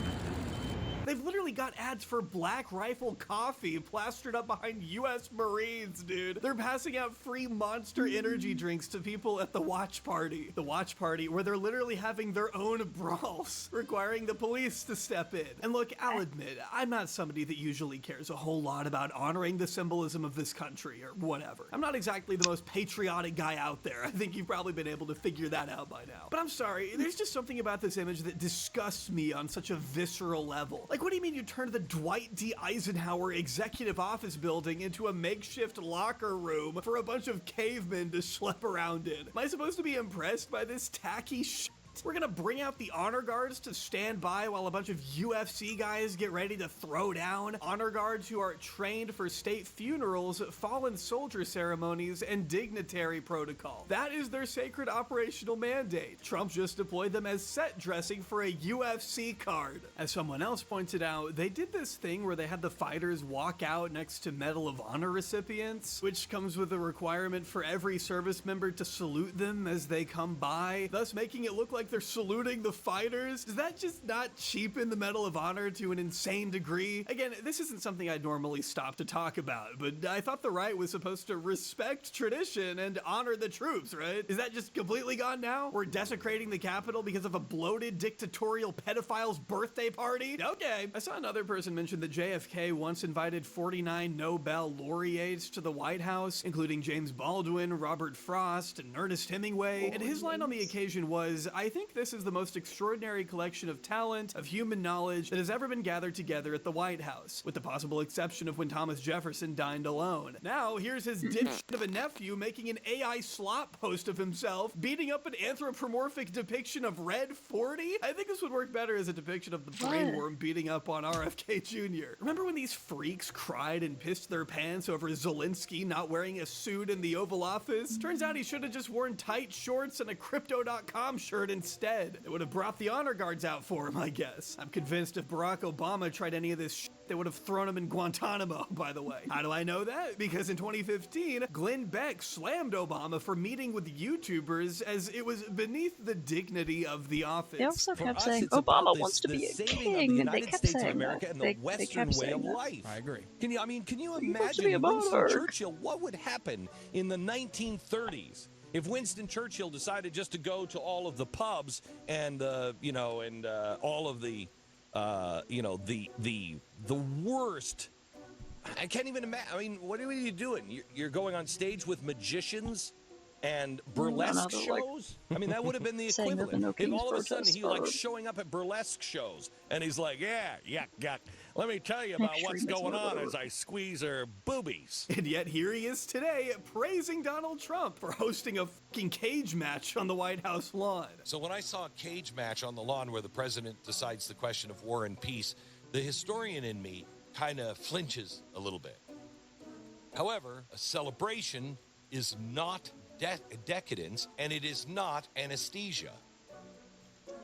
They've literally got ads for Black Rifle Coffee plastered up behind U.S. Marines, dude. They're passing out free Monster energy drinks to people at the watch party. The watch party where they're literally having their own brawls, requiring the police to step in. And look, I'll admit, I'm not somebody that usually cares a whole lot about honoring the symbolism of this country or whatever. I'm not exactly the most patriotic guy out there. I think you've probably been able to figure that out by now. But I'm sorry, there's just something about this image that disgusts me on such a visceral level. Like, what do you mean you turned the Dwight D. Eisenhower Executive Office Building into a makeshift locker room for a bunch of cavemen to schlep around in? Am I supposed to be impressed by this tacky shit? We're gonna bring out the honor guards to stand by while a bunch of UFC guys get ready to throw down. Honor guards who are trained for state funerals, fallen soldier ceremonies, and dignitary protocol. That is their sacred operational mandate. Trump just deployed them as set dressing for a UFC card. As someone else pointed out, they did this thing where they had the fighters walk out next to Medal of Honor recipients, which comes with a requirement for every service member to salute them as they come by, thus making it look like they're saluting the fighters. Does that just not cheapen the Medal of Honor to an insane degree? Again, this isn't something I'd normally stop to talk about, but I thought the right was supposed to respect tradition and honor the troops, right? Is that just completely gone now? We're desecrating the Capitol because of a bloated dictatorial pedophile's birthday party? Okay. I saw another person mention that JFK once invited 49 Nobel laureates to the White House, including James Baldwin, Robert Frost, and Ernest Hemingway, and his line on the occasion was, "I think this is the most extraordinary collection of talent, of human knowledge that has ever been gathered together at the White House, with the possible exception of when Thomas Jefferson dined alone." Now, here's his dipshit of a nephew making an AI slop post of himself, beating up an anthropomorphic depiction of Red 40? I think this would work better as a depiction of the brainworm beating up on RFK Jr. Remember when these freaks cried and pissed their pants over Zelensky not wearing a suit in the Oval Office? Turns out he should have just worn tight shorts and a Crypto.com shirt instead. It would have brought the honor guards out for him, I guess. I'm convinced if Barack Obama tried any of this shit, they would have thrown him in Guantanamo, by the way. How do I know that? Because in 2015, Glenn Beck slammed Obama for meeting with YouTubers as it was beneath the dignity of the office. They also kept saying Obama wants to be a king, and they kept saying that. They kept saying that. Life. I agree. Can you He wants to be a imagine Winston monarch. Churchill? What would happen in the 1930s if Winston Churchill decided just to go to all of the pubs and all of the the worst? I can't even imagine. I mean, what are you doing? You're going on stage with magicians and burlesque shows? I mean, that would have been the equivalent. If all of a sudden he showing up at burlesque shows and he's like, yeah, let me tell you about what's going on as I squeeze her boobies. And yet here he is today praising Donald Trump for hosting a fucking cage match on the White House lawn. So when I saw a cage match on the lawn where the president decides the question of war and peace, the historian in me kind of flinches a little bit. However, a celebration is not decadence, and it is not anesthesia.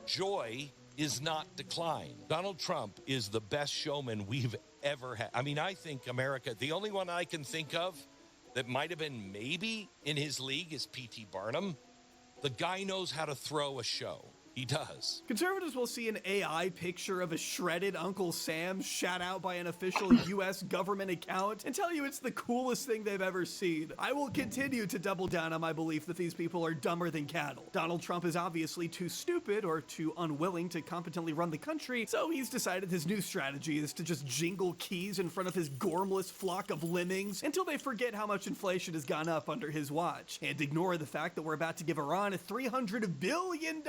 Joy is not decline. Donald Trump is the best showman we've ever had. I mean, I think America, the only one I can think of that might have been maybe in his league is P.T. Barnum. The guy knows how to throw a show. He does. Conservatives will see an AI picture of a shredded Uncle Sam shot out by an official U.S. government account and tell you it's the coolest thing they've ever seen. I will continue to double down on my belief that these people are dumber than cattle. Donald Trump is obviously too stupid or too unwilling to competently run the country, so he's decided his new strategy is to just jingle keys in front of his gormless flock of lemmings until they forget how much inflation has gone up under his watch, and ignore the fact that we're about to give Iran $300 billion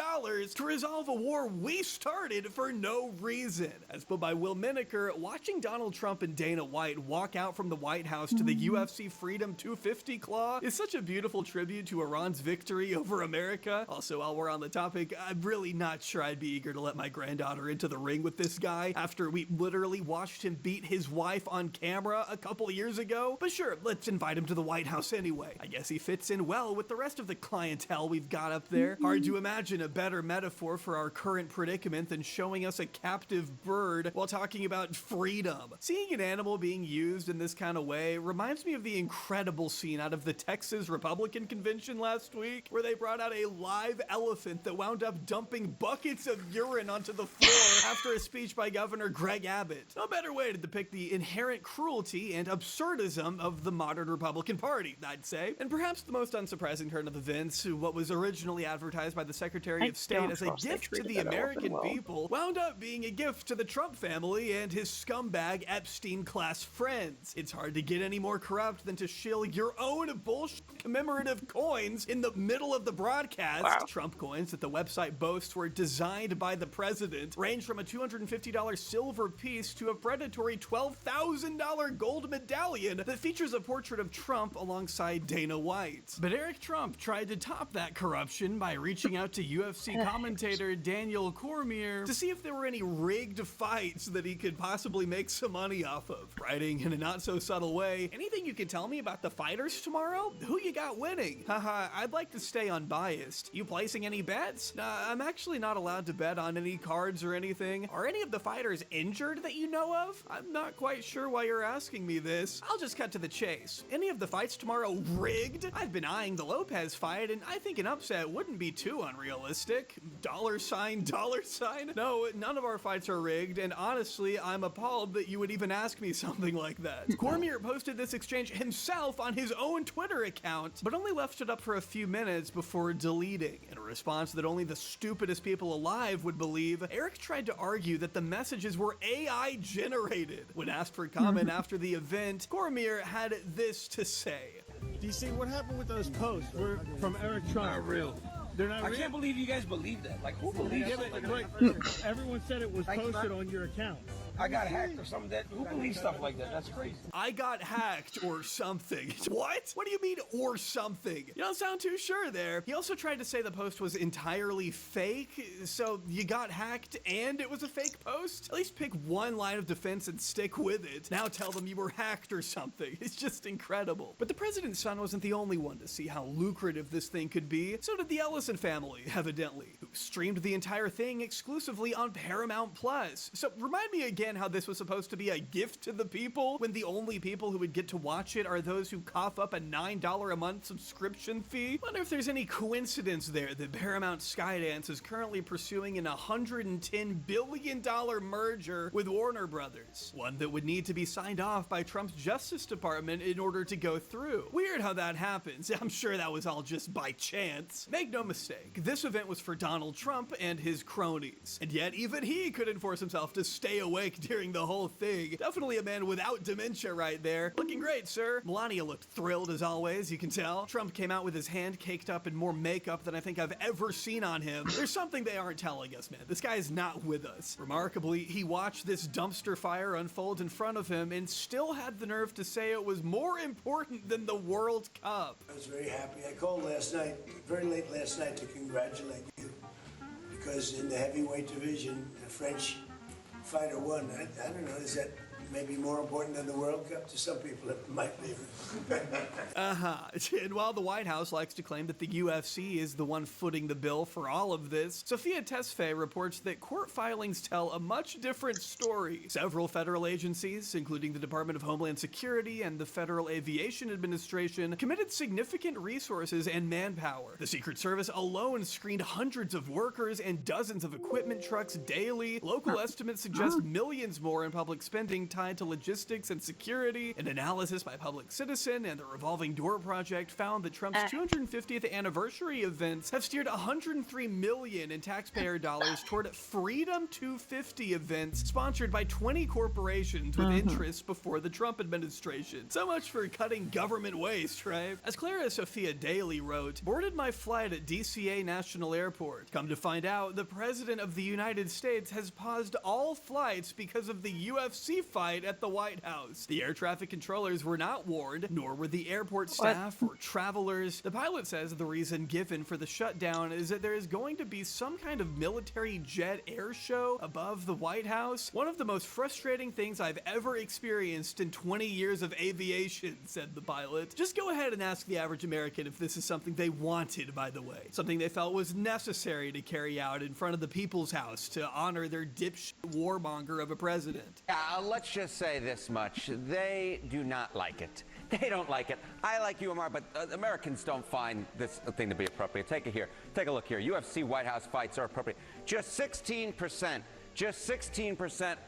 to resolve a war we started for no reason. As put by Will Miniker, watching Donald Trump and Dana White walk out from the White House to the UFC Freedom 250 claw is such a beautiful tribute to Iran's victory over America. Also, while we're on the topic, I'm really not sure I'd be eager to let my granddaughter into the ring with this guy after we literally watched him beat his wife on camera a couple years ago. But sure, let's invite him to the White House anyway. I guess he fits in well with the rest of the clientele we've got up there. Hard to imagine a better metaphor for our current predicament than showing us a captive bird while talking about freedom. Seeing an animal being used in this kind of way reminds me of the incredible scene out of the Texas Republican Convention last week, where they brought out a live elephant that wound up dumping buckets of urine onto the floor after a speech by Governor Greg Abbott. No better way to depict the inherent cruelty and absurdism of the modern Republican Party, I'd say. And perhaps the most unsurprising turn of events, what was originally advertised by the Secretary of State as a gift to the American people, wound up being a gift to the Trump family and his scumbag Epstein-class friends. It's hard to get any more corrupt than to shill your own bullshit commemorative coins in the middle of the broadcast. Wow. Trump coins that the website boasts were designed by the president range from a $250 silver piece to a predatory $12,000 gold medallion that features a portrait of Trump alongside Dana White. But Eric Trump tried to top that corruption by reaching out to UFC commentator Daniel Cormier to see if there were any rigged fights that he could possibly make some money off of. Writing in a not so subtle way, anything you can tell me about the fighters tomorrow? Who you got winning? Haha, I'd like to stay unbiased. You placing any bets? I'm actually not allowed to bet on any cards or anything. Are any of the fighters injured that you know of? I'm not quite sure why you're asking me this. I'll just cut to the chase. Any of the fights tomorrow rigged? I've been eyeing the Lopez fight, and I think an upset wouldn't be too unrealistic. Dollar sign, dollar sign? No, none of our fights are rigged, and honestly, I'm appalled that you would even ask me something like that. Cormier posted this exchange himself on his own Twitter account, but only left it up for a few minutes before deleting. In a response that only the stupidest people alive would believe, Eric tried to argue that the messages were AI generated. When asked for comment after the event, Cormier had this to say. DC, what happened with those posts? We're from Eric Trump. Not real. They're not real? I can't believe you guys believe that. Like, who believes something like But everyone said it was posted on your account. I got hacked or something. Who believes stuff like that? That's crazy. I got hacked or something. What? What do you mean or something? You don't sound too sure there. He also tried to say the post was entirely fake, so you got hacked and it was a fake post? At least pick one line of defense and stick with it. Now tell them you were hacked or something. It's just incredible. But the president's son wasn't the only one to see how lucrative this thing could be. So did the Ellison family, evidently, who streamed the entire thing exclusively on Paramount Plus. So remind me again how this was supposed to be a gift to the people when the only people who would get to watch it are those who cough up a $9 a month subscription fee. Wonder if there's any coincidence there that Paramount Skydance is currently pursuing an $110 billion merger with Warner Brothers, one that would need to be signed off by Trump's Justice Department in order to go through. Weird how that happens. I'm sure that was all just by chance. Make no mistake, this event was for Donald Trump and his cronies, and yet even he couldn't force himself to stay awake during the whole thing. Definitely a man without dementia right there. Looking great, sir. Melania looked thrilled as always, you can tell. Trump came out with his hand caked up in more makeup than I think I've ever seen on him. There's something they aren't telling us, man. This guy is not with us. Remarkably, he watched this dumpster fire unfold in front of him and still had the nerve to say it was more important than the World Cup. I was very happy. I called last night, very late last night, to congratulate you because in the heavyweight division, the French fighter won. I don't know, is that maybe more important than the World Cup? To some people, it might be. And while the White House likes to claim that the UFC is the one footing the bill for all of this, Sophia Tesfaye reports that court filings tell a much different story. Several federal agencies, including the Department of Homeland Security and the Federal Aviation Administration, committed significant resources and manpower. The Secret Service alone screened hundreds of workers and dozens of equipment trucks daily. Local estimates suggest millions more in public spending tied to logistics and security. An analysis by Public Citizen and the Revolving Door Project found that Trump's 250th anniversary events have steered $103 million in taxpayer dollars toward Freedom 250 events sponsored by 20 corporations with interests before the Trump administration. So much for cutting government waste, right? As Clara Sophia Daly wrote, boarded my flight at DCA National Airport. Come to find out, the President of the United States has paused all flights because of the UFC fight at the White House. The air traffic controllers were not warned, nor were the airport staff or travelers. The pilot says the reason given for the shutdown is that there is going to be some kind of military jet air show above the White House. One of the most frustrating things I've ever experienced in 20 years of aviation, said the pilot. Just go ahead and ask the average American if this is something they wanted, by the way. Something they felt was necessary to carry out in front of the People's House to honor their dipshit warmonger of a president. Let's just say this much. They do not like it. They don't like it. I like UMR, but Americans don't find this thing to be appropriate. Take a look here. UFC White House fights are appropriate. Just 16%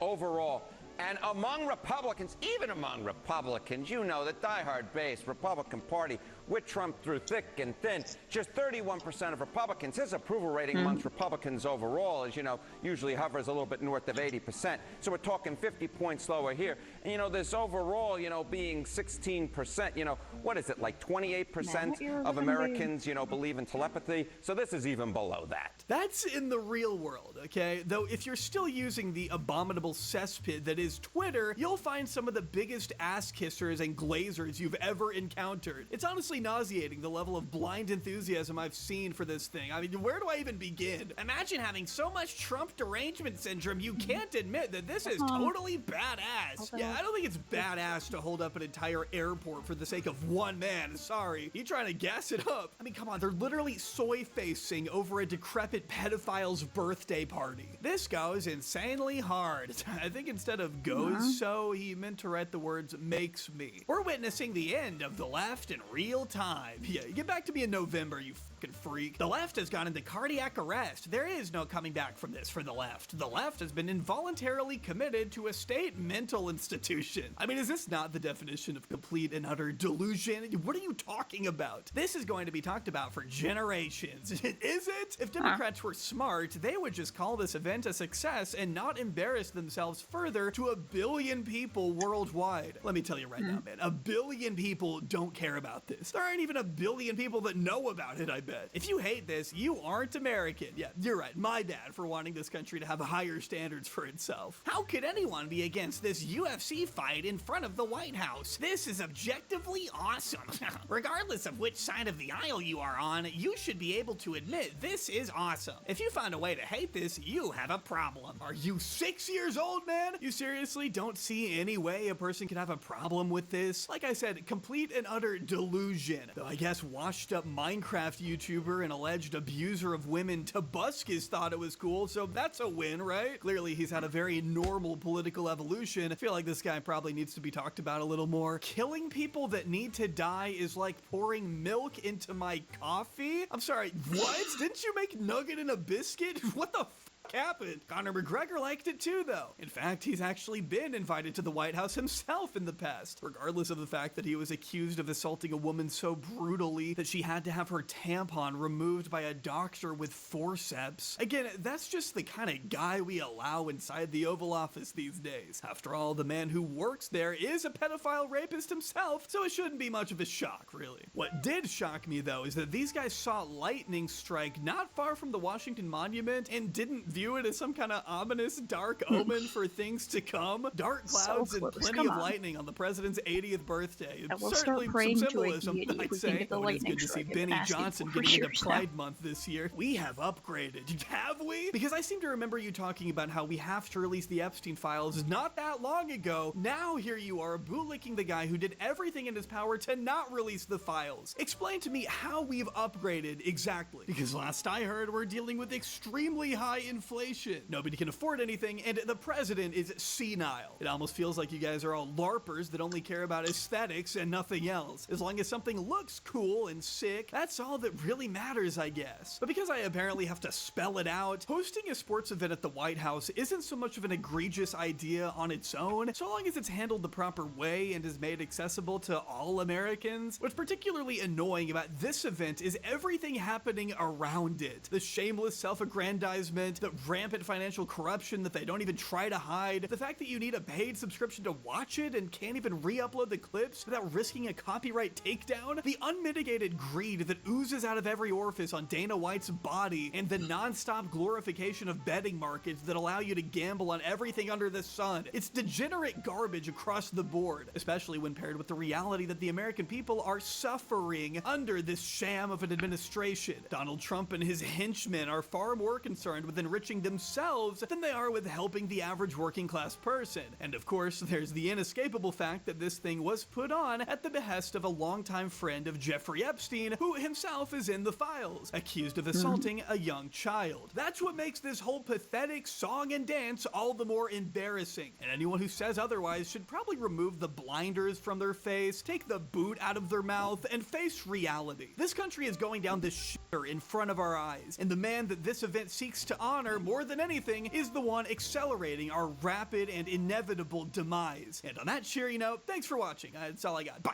overall. And among Republicans, even among Republicans, you know, the diehard base Republican Party with Trump through thick and thin, just 31% of Republicans. His approval rating amongst Republicans overall, as you know, usually hovers a little bit north of 80%. So we're talking 50 points lower here. And, you know, this overall, you know, being 16%, you know, what is it, like 28% of Americans, you know, believe in telepathy? So this is even below that. That's in the real world, okay? Though if you're still using the abominable cesspit that is Twitter, you'll find some of the biggest ass kissers and glazers you've ever encountered. It's honestly truly nauseating, the level of blind enthusiasm I've seen for this thing. I mean, where do I even begin? Imagine having so much Trump derangement syndrome you can't admit that this is totally badass. Yeah, I don't think it's badass to hold up an entire airport for the sake of one man. Sorry. You trying to gas it up? I mean, come on, they're literally soy-facing over a decrepit pedophile's birthday party. This goes insanely hard. I think instead of goes so, he meant to write the words makes me. We're witnessing the end of the left in real time. Yeah, get back to me in November, you fucking freak. The left has gone into cardiac arrest. There is no coming back from this for the left. The left has been involuntarily committed to a state mental institution. I mean, is this not the definition of complete and utter delusion? What are you talking about? This is going to be talked about for generations. Is it? If Democrats were smart, they would just call this event a success and not embarrass themselves further to 1 billion people worldwide. Let me tell you right now, man, 1 billion people don't care about this. There aren't even 1 billion people that know about it, I bet. If you hate this, you aren't American. Yeah, you're right. My bad for wanting this country to have higher standards for itself. How could anyone be against this UFC fight in front of the White House? This is objectively awesome. Regardless of which side of the aisle you are on, you should be able to admit this is awesome. If you find a way to hate this, you have a problem. Are you 6 years old, man? You seriously don't see any way a person can have a problem with this? Like I said, complete and utter delusion. Though I guess washed up Minecraft YouTuber and alleged abuser of women Tobuscus thought it was cool, so that's a win, right? Clearly he's had a very normal political evolution. I feel like this guy probably needs to be talked about a little more. Killing people that need to die is like pouring milk into my coffee? I'm sorry, what? Didn't you make nugget in a biscuit? What the happened? Conor McGregor liked it too, though. In fact, he's actually been invited to the White House himself in the past, regardless of the fact that he was accused of assaulting a woman so brutally that she had to have her tampon removed by a doctor with forceps. Again, that's just the kind of guy we allow inside the Oval Office these days. After all, the man who works there is a pedophile rapist himself, so it shouldn't be much of a shock, really. What did shock me, though, is that these guys saw lightning strike not far from the Washington Monument and didn't view it as some kind of ominous dark omen for things to come. Dark clouds and plenty of lightning on the president's 80th birthday. Certainly some symbolism, I'd say. Though it is good to see Benny Johnson getting into Pride Month this year. We have upgraded. Have we? Because I seem to remember you talking about how we have to release the Epstein files not that long ago. Now here you are bootlicking the guy who did everything in his power to not release the files. Explain to me how we've upgraded exactly. Because last I heard, we're dealing with extremely high inflation. Nobody can afford anything, and the president is senile. It almost feels like you guys are all LARPers that only care about aesthetics and nothing else. As long as something looks cool and sick, that's all that really matters, I guess. But because I apparently have to spell it out, hosting a sports event at the White House isn't so much of an egregious idea on its own, so long as it's handled the proper way and is made accessible to all Americans. What's particularly annoying about this event is everything happening around it. The shameless self-aggrandizement, the rampant financial corruption that they don't even try to hide, the fact that you need a paid subscription to watch it and can't even re-upload the clips without risking a copyright takedown, the unmitigated greed that oozes out of every orifice on Dana White's body, and the non-stop glorification of betting markets that allow you to gamble on everything under the sun. It's degenerate garbage across the board, especially when paired with the reality that the American people are suffering under this sham of an administration. Donald Trump and his henchmen are far more concerned with enriching themselves than they are with helping the average working class person. And of course, there's the inescapable fact that this thing was put on at the behest of a longtime friend of Jeffrey Epstein, who himself is in the files, accused of assaulting a young child. That's what makes this whole pathetic song and dance all the more embarrassing. And anyone who says otherwise should probably remove the blinders from their face, take the boot out of their mouth, and face reality. This country is going down this shitter in front of our eyes, and the man that this event seeks to honor more than anything is the one accelerating our rapid and inevitable demise. And on that cheery note, thanks for watching. That's all I got. Bye.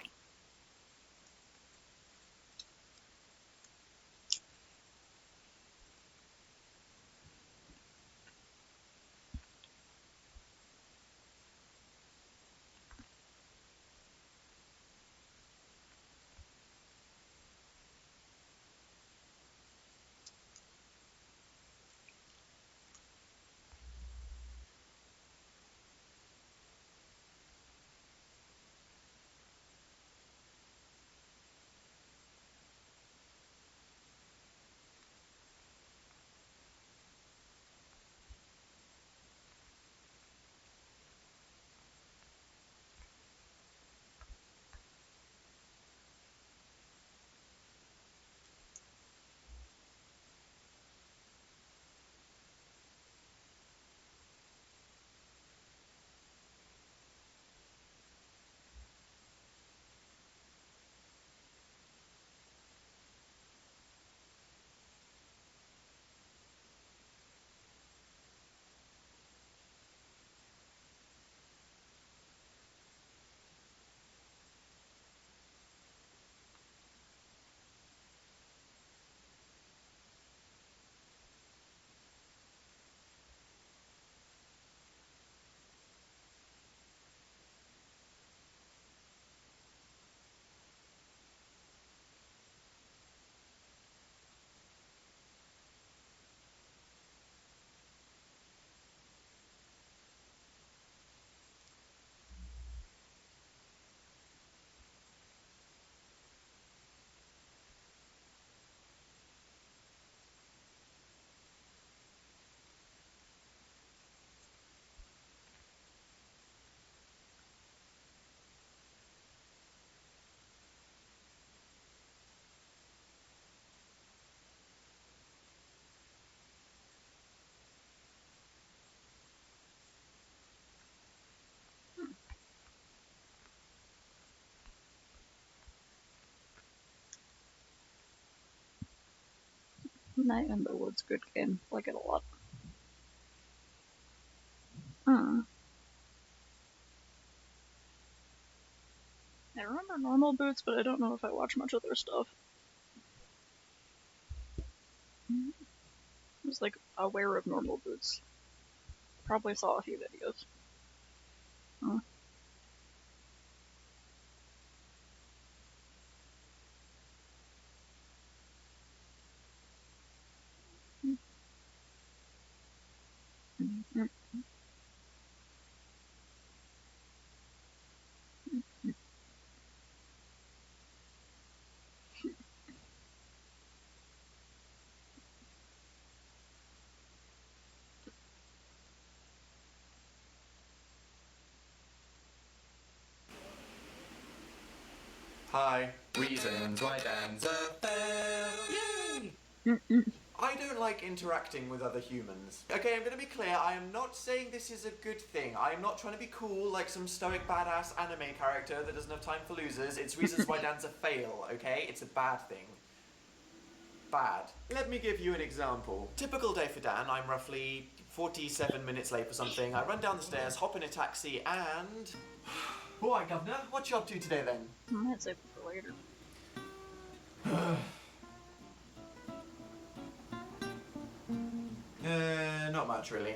Night in the Woods, good game. Like it a lot. Hmm. I remember Normal Boots, but I don't know if I watch much of their stuff. I was like aware of Normal Boots. Probably saw a few videos. Huh. Hi. Reasons why Dan's a fail. Yay! I don't like interacting with other humans. Okay, I'm gonna be clear, I am not saying this is a good thing. I am not trying to be cool like some stoic badass anime character that doesn't have time for losers. It's reasons why Dan's a fail, okay? It's a bad thing. Bad. Let me give you an example. Typical day for Dan, I'm roughly 47 minutes late for something. I run down the stairs, hop in a taxi, and... Alright, Governor, what you up to today then? I might save it for later. Not much really.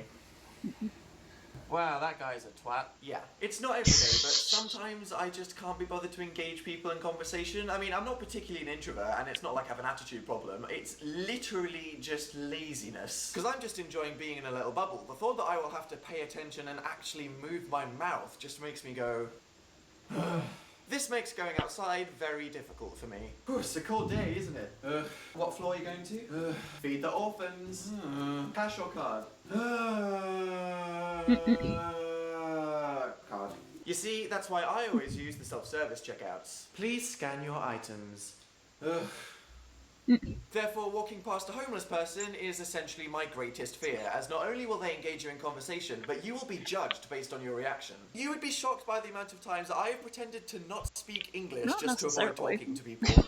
Wow, that guy's a twat. Yeah, it's not every day, but sometimes I just can't be bothered to engage people in conversation. I mean, I'm not particularly an introvert, and it's not like I have an attitude problem. It's literally just laziness. Because I'm just enjoying being in a little bubble. The thought that I will have to pay attention and actually move my mouth just makes me go... This makes going outside very difficult for me. It's a cold day, isn't it? What floor are you going to? Feed the orphans. Cash or card? Card. You see, that's why I always use the self-service checkouts. Please scan your items. Therefore, walking past a homeless person is essentially my greatest fear, as not only will they engage you in conversation, but you will be judged based on your reaction. You would be shocked by the amount of times I have pretended to not speak English Not just to avoid necessarily. talking to people.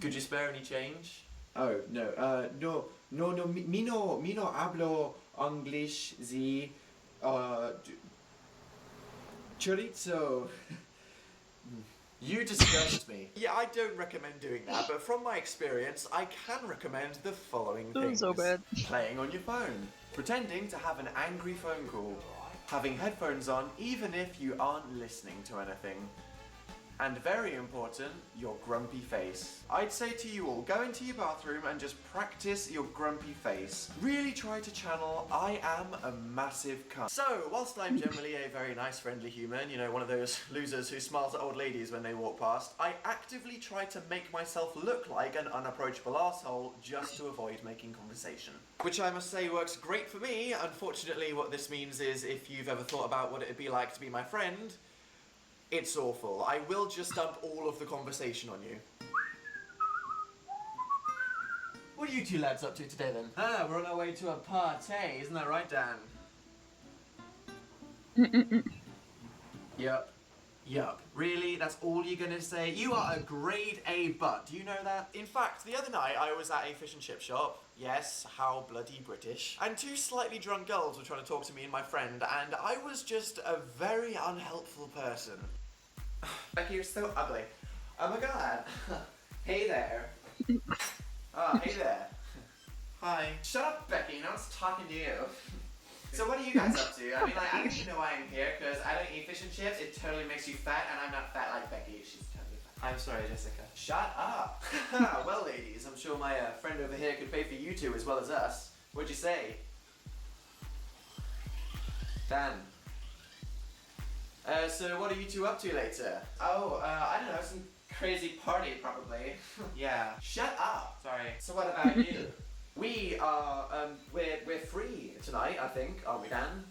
Could you spare any change? Oh, no, no, mi no hablo English, chorizo. You disgust me. Yeah, I don't recommend doing that, but from my experience, I can recommend the following That was things. so bad. Playing on your phone. Pretending to have an angry phone call. Having headphones on even if you aren't listening to anything. And very important, your grumpy face. I'd say to you all, go into your bathroom and just practice your grumpy face. Really try to channel, I am a massive cunt. So, whilst I'm generally a very nice, friendly human, you know, one of those losers who smiles at old ladies when they walk past, I actively try to make myself look like an unapproachable asshole just to avoid making conversation. Which I must say works great for me. Unfortunately, what this means is if you've ever thought about what it'd be like to be my friend, it's awful. I will just dump all of the conversation on you. What are you two lads up to today then? Ah, we're on our way to a party, isn't that right, Dan? Yup. Yup. Really? That's all you're gonna say? You are a grade A butt. Do you know that? In fact, the other night I was at a fish and chip shop. Yes, how bloody British. And two slightly drunk girls were trying to talk to me and my friend, and I was just a very unhelpful person. Becky, you're so ugly. Oh my god. Hey there. Oh, hey there. Hi. Shut up, Becky. No one's talking to you. So what are you guys up to? I mean, like, I don't even know why I'm here, because I don't eat fish and chips. It totally makes you fat, and I'm not fat like Becky. She's totally fat. I'm sorry, Jessica. Shut up. Well, ladies, I'm sure my friend over here could pay for you two as well as us. What'd you say? Dan. So what are you two up to later? Oh, I don't know, some crazy party probably. Yeah. Shut up. Sorry. So what about you? We are, we're free tonight, I think, aren't we, Dan?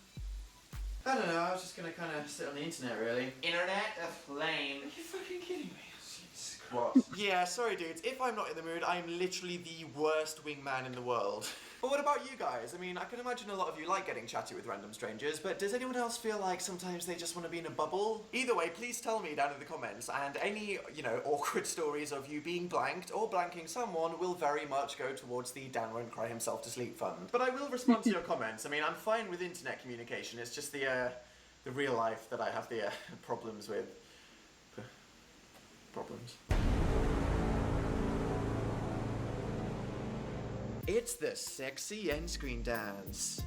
I don't know, I was just gonna kind of sit on the internet, really. Internet aflame. Are you fucking kidding me? Jesus Christ. What? Yeah, sorry dudes, if I'm not in the mood, I'm literally the worst wingman in the world. But what about you guys? I mean, I can imagine a lot of you like getting chatty with random strangers, but does anyone else feel like sometimes they just want to be in a bubble? Either way, please tell me down in the comments, and any, awkward stories of you being blanked or blanking someone will very much go towards the Dan Won't Cry Himself to Sleep fund. But I will respond to your comments. I mean, I'm fine with internet communication, it's just the real life that I have the problems with. Problems. It's the sexy end screen dance.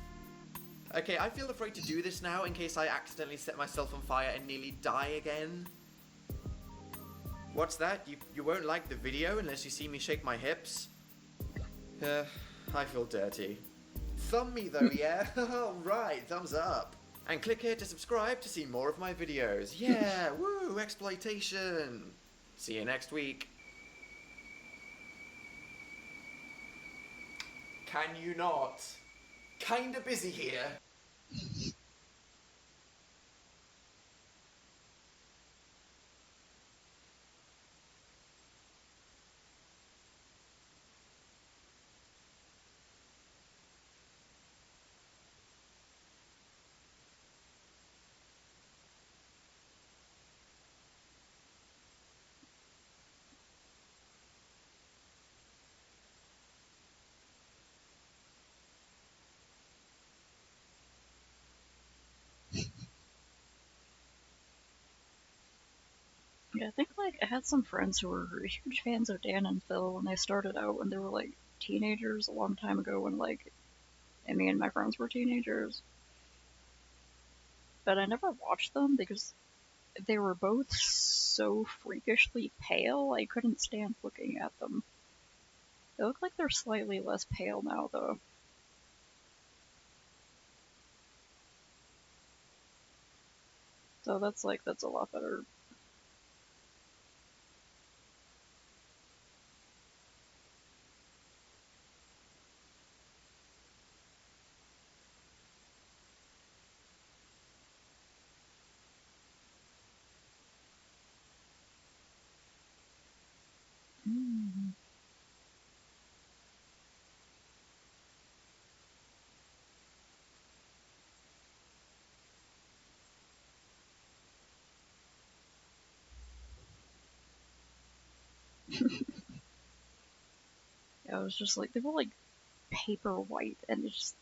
Okay, I feel afraid to do this now in case I accidentally set myself on fire and nearly die again. What's that? You won't like the video unless you see me shake my hips? I feel dirty. Thumb me though, yeah? Alright, thumbs up. And click here to subscribe to see more of my videos. Yeah, woo, exploitation. See you next week. Can you not? Kinda busy here. Yeah, I think, like, I had some friends who were huge fans of Dan and Phil when they started out when they were, like, teenagers a long time ago when, like, me and my friends were teenagers. But I never watched them because they were both so freakishly pale, I couldn't stand looking at them. They look like they're slightly less pale now, though. So that's a lot better. Yeah, it was just like, they were like paper white, and it just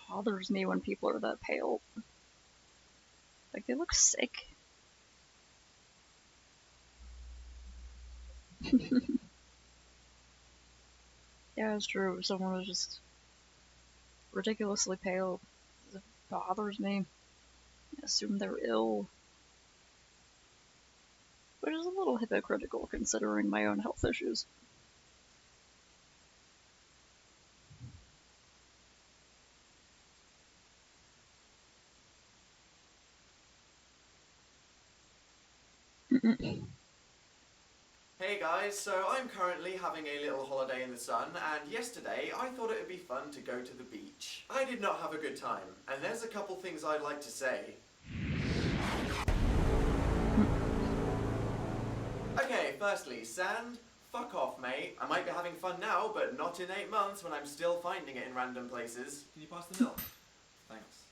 bothers me when people are that pale. Like, they look sick. Yeah, it's true. If someone was just ridiculously pale, it bothers me. I assume they're ill. Which is a little hypocritical considering my own health issues. Hey guys, so I'm currently having a little holiday in the sun, and yesterday I thought it would be fun to go to the beach. I did not have a good time, and there's a couple things I'd like to say. Okay, firstly, sand, fuck off mate. I might be having fun now, but not in 8 months when I'm still finding it in random places. Can you pass the milk? Thanks.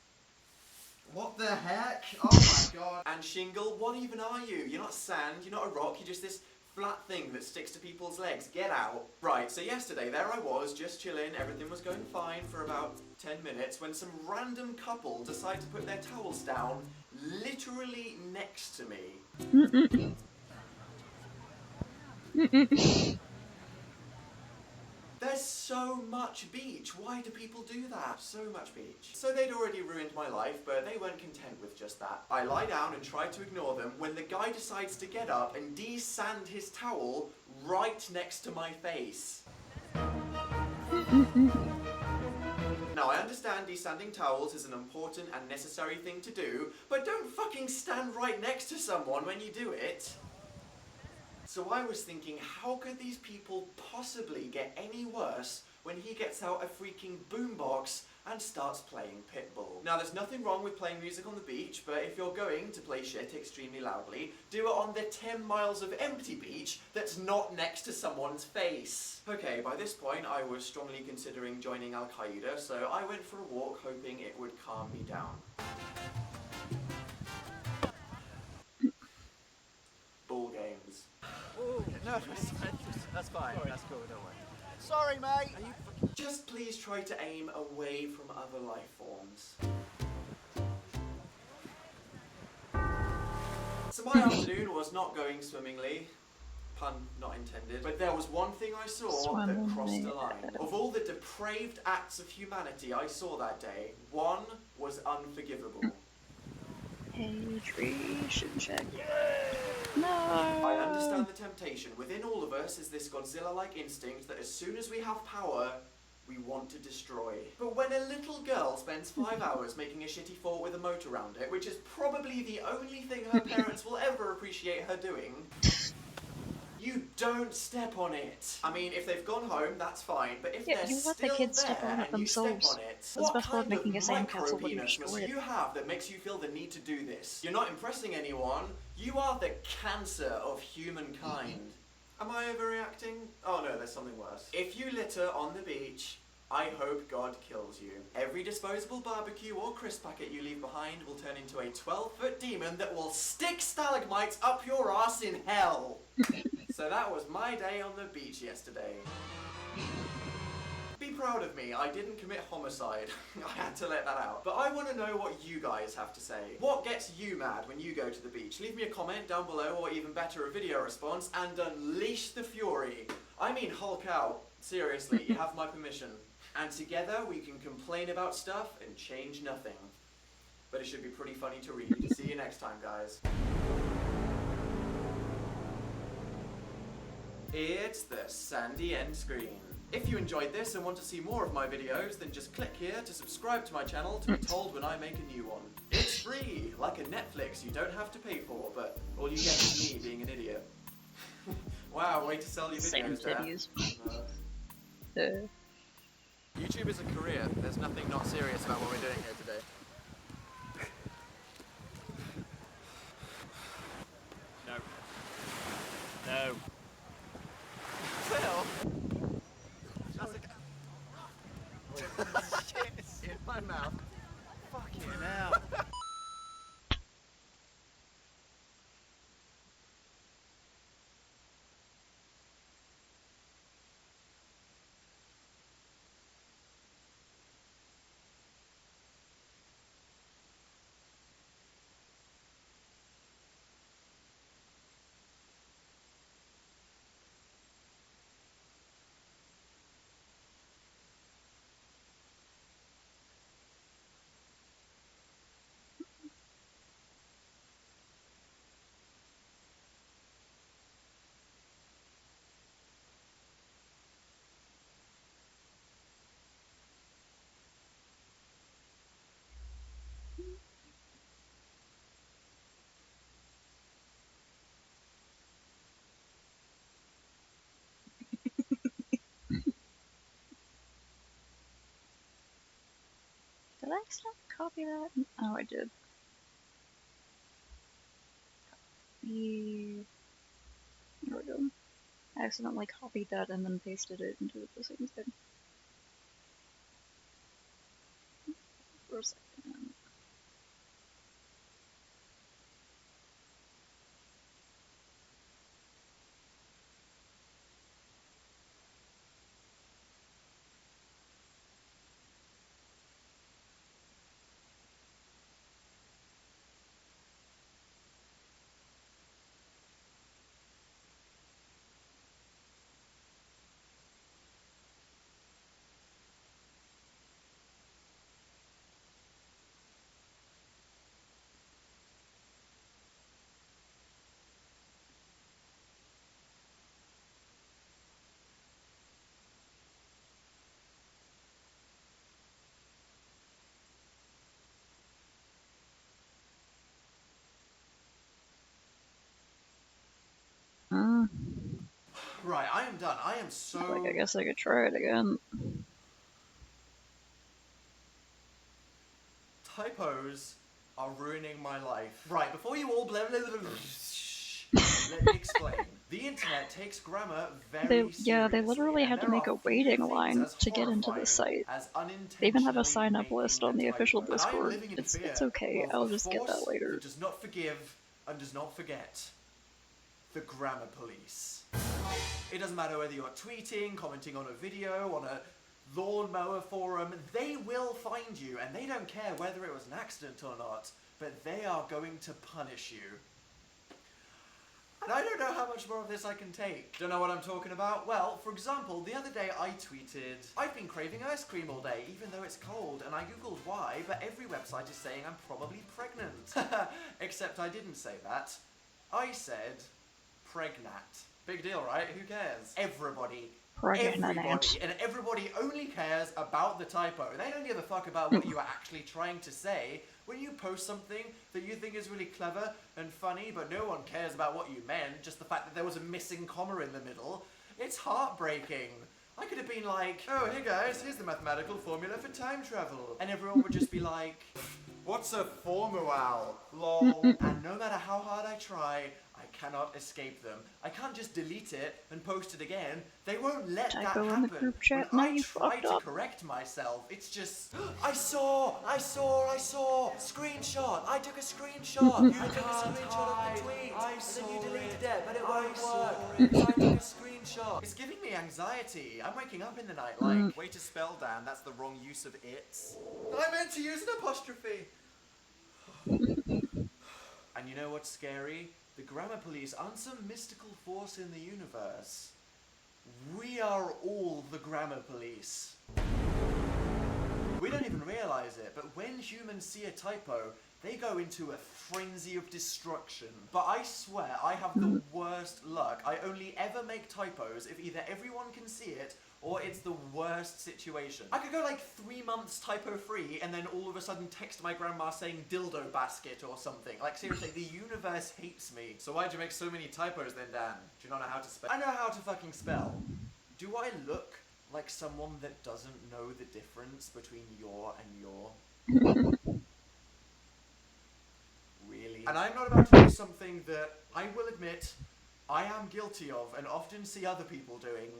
What the heck? Oh my god. And shingle, what even are you? You're not sand, you're not a rock, you're just this flat thing that sticks to people's legs. Get out. Right, so yesterday there I was, just chilling, everything was going fine for about 10 minutes when some random couple decided to put their towels down literally next to me. There's so much beach. Why do people do that? So much beach. So they'd already ruined my life, but they weren't content with just that. I lie down and try to ignore them when the guy decides to get up and de-sand his towel right next to my face. Now, I understand desanding towels is an important and necessary thing to do, but don't fucking stand right next to someone when you do it. So I was thinking, how could these people possibly get any worse when he gets out a freaking boombox and starts playing Pitbull. Now, there's nothing wrong with playing music on the beach, but if you're going to play shit extremely loudly, do it on the 10 miles of empty beach that's not next to someone's face. Okay, by this point, I was strongly considering joining Al-Qaeda, so I went for a walk hoping it would calm me down. Ball games. Ooh, no, that's fine. That's cool, don't worry. Sorry, mate! Just please try to aim away from other life forms. So my afternoon was not going swimmingly. Pun not intended. But there was one thing I saw that crossed the line. Of all the depraved acts of humanity I saw that day, one was unforgivable. Hydration check. No! I understand the temptation. Within all of us is this Godzilla-like instinct that as soon as we have power, we want to destroy. But when a little girl spends 5 hours making a shitty fort with a moat around it, which is probably the only thing her parents will ever appreciate her doing, you don't step on it. I mean, if they've gone home, that's fine, but if they're you still let the kids there step on it and you step themselves. on it, That's what before kind making a of sandcastle when you micro-penis destroy must it. you have that makes you feel the need to do this? You're not impressing anyone. You are the cancer of humankind. Am I overreacting? Oh no, there's something worse. If you litter on the beach, I hope God kills you. Every disposable barbecue or crisp packet you leave behind will turn into a 12-foot demon that will stick stalagmites up your ass in hell. So that was my day on the beach yesterday. Be proud of me, I didn't commit homicide. I had to let that out. But I want to know what you guys have to say. What gets you mad when you go to the beach? Leave me a comment down below, or even better, a video response, and unleash the fury. I mean, Hulk out. Seriously, you have my permission. And together we can complain about stuff and change nothing. But it should be pretty funny to read. See you next time, guys. It's the sandy end screen. If you enjoyed this and want to see more of my videos, then just click here to subscribe to my channel to be told when I make a new one. It's free, like a Netflix you don't have to pay for, but all you get is me being an idiot. Wow, way to sell your videos there. YouTube is a career. There's nothing not serious about what we're doing here today. No. Phil? That's shit in my mouth. Fucking hell. Did I accidentally copy that? Oh, I did. There we go. I accidentally copied that and then pasted it into the same thing. For a second. Right, I am done. I am so... Like, I guess I could try it again. Typos are ruining my life. Right, before you all let me explain. The internet takes grammar very seriously. They literally had to make a waiting line to get into the site. They even have a sign-up list on the official Discord. It's okay, I'll just get that later. That does not forgive and does not forget the grammar police. It doesn't matter whether you're tweeting, commenting on a video, on a lawnmower forum, they will find you, and they don't care whether it was an accident or not, but they are going to punish you. And I don't know how much more of this I can take. Don't know what I'm talking about? Well, for example, the other day I tweeted, I've been craving ice cream all day, even though it's cold, and I googled why, but every website is saying I'm probably pregnant. Except I didn't say that. I said pregnant. Big deal, right? Who cares? Everybody, and everybody only cares about the typo. They don't give a fuck about what you are actually trying to say. When you post something that you think is really clever and funny, but no one cares about what you meant, just the fact that there was a missing comma in the middle, it's heartbreaking. I could have been like, oh, hey guys, here's the mathematical formula for time travel. And everyone would just be like, what's a formula? Lol. And no matter how hard I try, I cannot escape them. I can't just delete it and post it again. They won't let that happen. In the group chat. When Now I you try fucked to up. correct myself, it's just, I saw, screenshot, I took a screenshot, I took a screenshot of the tweet, and then you deleted it, but it won't work, so I took a screenshot. It's giving me anxiety. I'm waking up in the night like, way to spell, Dan, that's the wrong use of it's. I meant to use an apostrophe. And you know what's scary? The grammar police aren't some mystical force in the universe. We are all the grammar police. We don't even realize it, but when humans see a typo, they go into a frenzy of destruction. But I swear, I have the worst luck. I only ever make typos if either everyone can see it, or it's the worst situation. I could go like 3 months typo free and then all of a sudden text my grandma saying dildo basket or something. Like seriously, the universe hates me. So why'd you make so many typos then, Dan? Do you not know how to spell? I know how to fucking spell. Do I look like someone that doesn't know the difference between your and your? Really? And I'm not about to do something that I will admit I am guilty of and often see other people doing,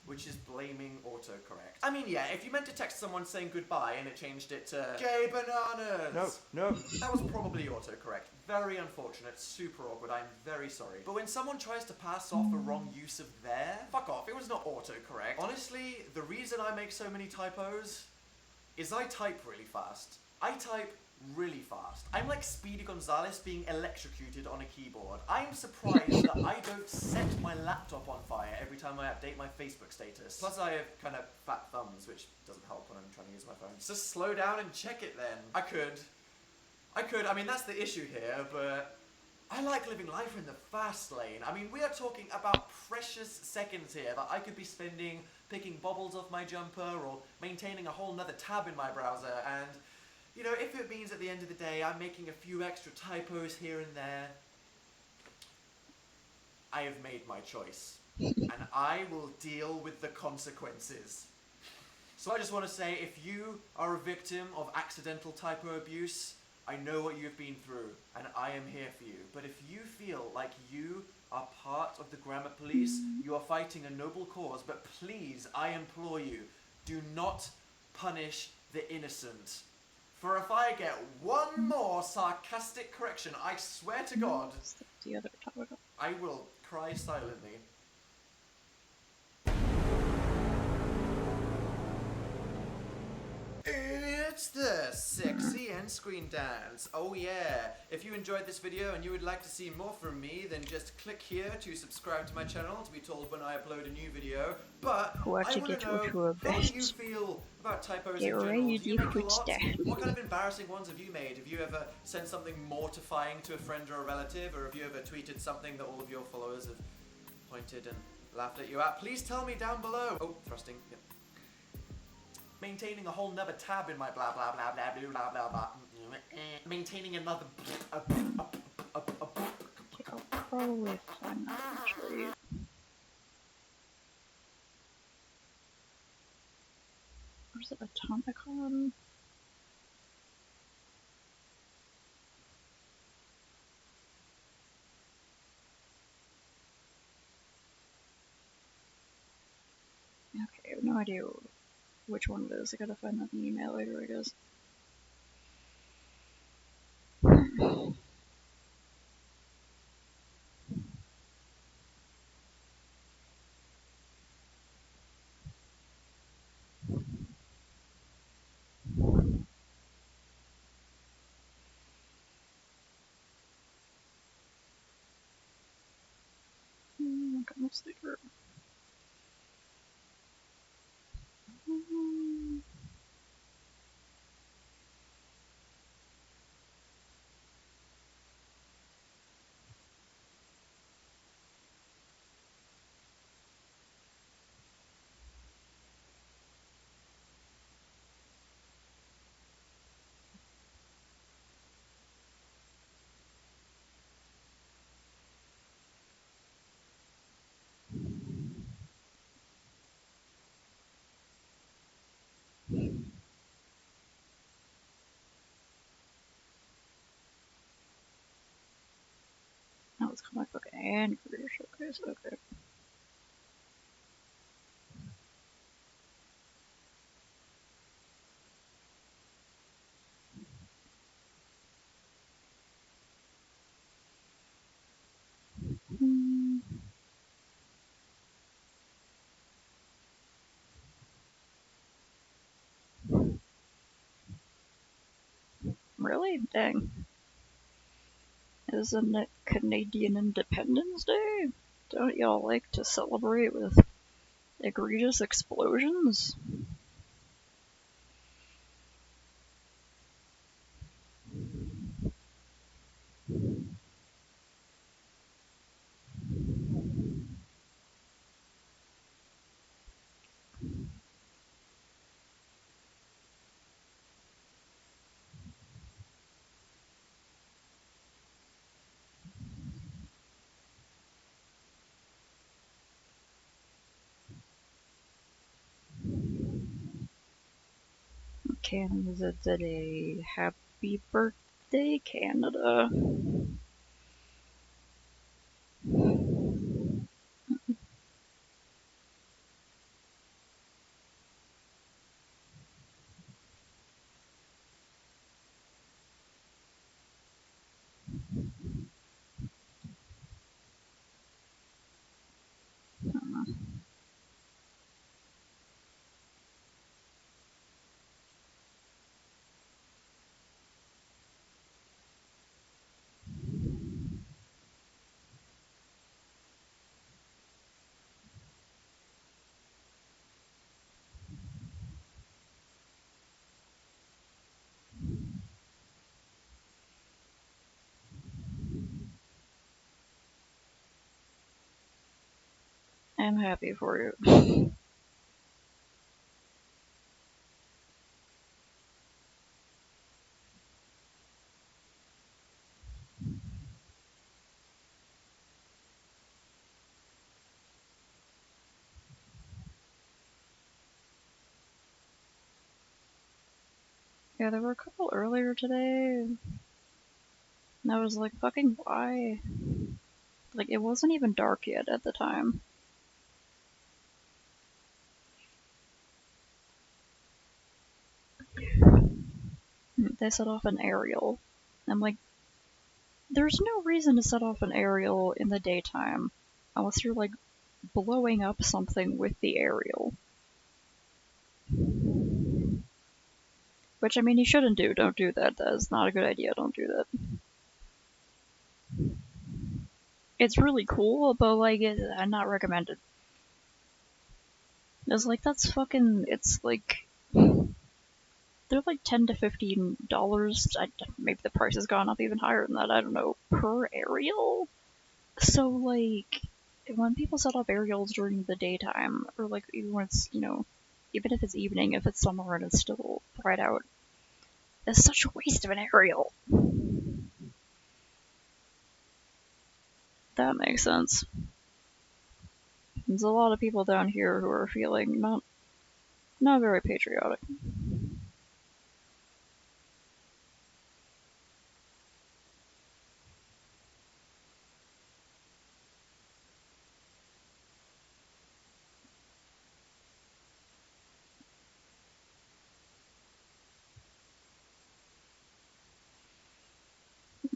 which is blaming autocorrect. I mean, yeah, if you meant to text someone saying goodbye and it changed it to gay bananas. No. That was probably autocorrect. Very unfortunate, super awkward, I'm very sorry. But when someone tries to pass off a wrong use of their, fuck off, it was not autocorrect. Honestly, the reason I make so many typos is I type really fast. I type really fast. I'm like Speedy Gonzales being electrocuted on a keyboard. I'm surprised that I don't set my laptop on fire every time I update my Facebook status. Plus I have kind of fat thumbs, which doesn't help when I'm trying to use my phone. Just slow down and check it then. I could. I mean, that's the issue here, but I like living life in the fast lane. I mean, we are talking about precious seconds here that I could be spending picking bobbles off my jumper or maintaining a whole nother tab in my browser, and you know, if it means at the end of the day I'm making a few extra typos here and there, I have made my choice. And I will deal with the consequences. So I just want to say, if you are a victim of accidental typo abuse, I know what you've been through, and I am here for you. But if you feel like you are part of the grammar police, you are fighting a noble cause, but please, I implore you, do not punish the innocent. For if I get one more sarcastic correction, I swear to God, The other topic. I will cry silently. It's the Sexy End Screen Dance. Oh yeah. If you enjoyed this video and you would like to see more from me, then just click here to subscribe to my channel to be told when I upload a new video. But I want to know, how do you feel about typos in general? Do you make a lot? What kind of embarrassing ones have you made? Have you ever sent something mortifying to a friend or a relative? Or have you ever tweeted something that all of your followers have pointed and laughed at you at? Please tell me down below. Oh, thrusting. Yep. Maintaining a whole nother tab in my blah blah blah blah blah blah blah blah. Maintaining another. I'll probably find that actually. Where's it? Atomicon? idea which one it is. I gotta find that in the email later, I guess. Okay, let's later. That was comic book and career showcase. Okay. Really? Dang. Isn't it Canadian Independence Day? Don't y'all like to celebrate with egregious explosions? Canada Day. Happy birthday, Canada. I'm happy for you. Yeah, there were a couple earlier today. And I was like, fucking why? Like, it wasn't even dark yet at the time. They set off an aerial. I'm like, there's no reason to set off an aerial in the daytime unless you're like blowing up something with the aerial. Which, I mean, you shouldn't do. Don't do that. That is not a good idea. Don't do that. It's really cool, but like, I'm not recommended. It's like, that's fucking. It's like. They're like $10 to $15. Maybe the price has gone up even higher than that. I don't know. Per aerial? So, like, when people set off aerials during the daytime, or like, even when it's, even if it's evening, if it's summer and it's still bright out, that's such a waste of an aerial. That makes sense. There's a lot of people down here who are feeling not very patriotic.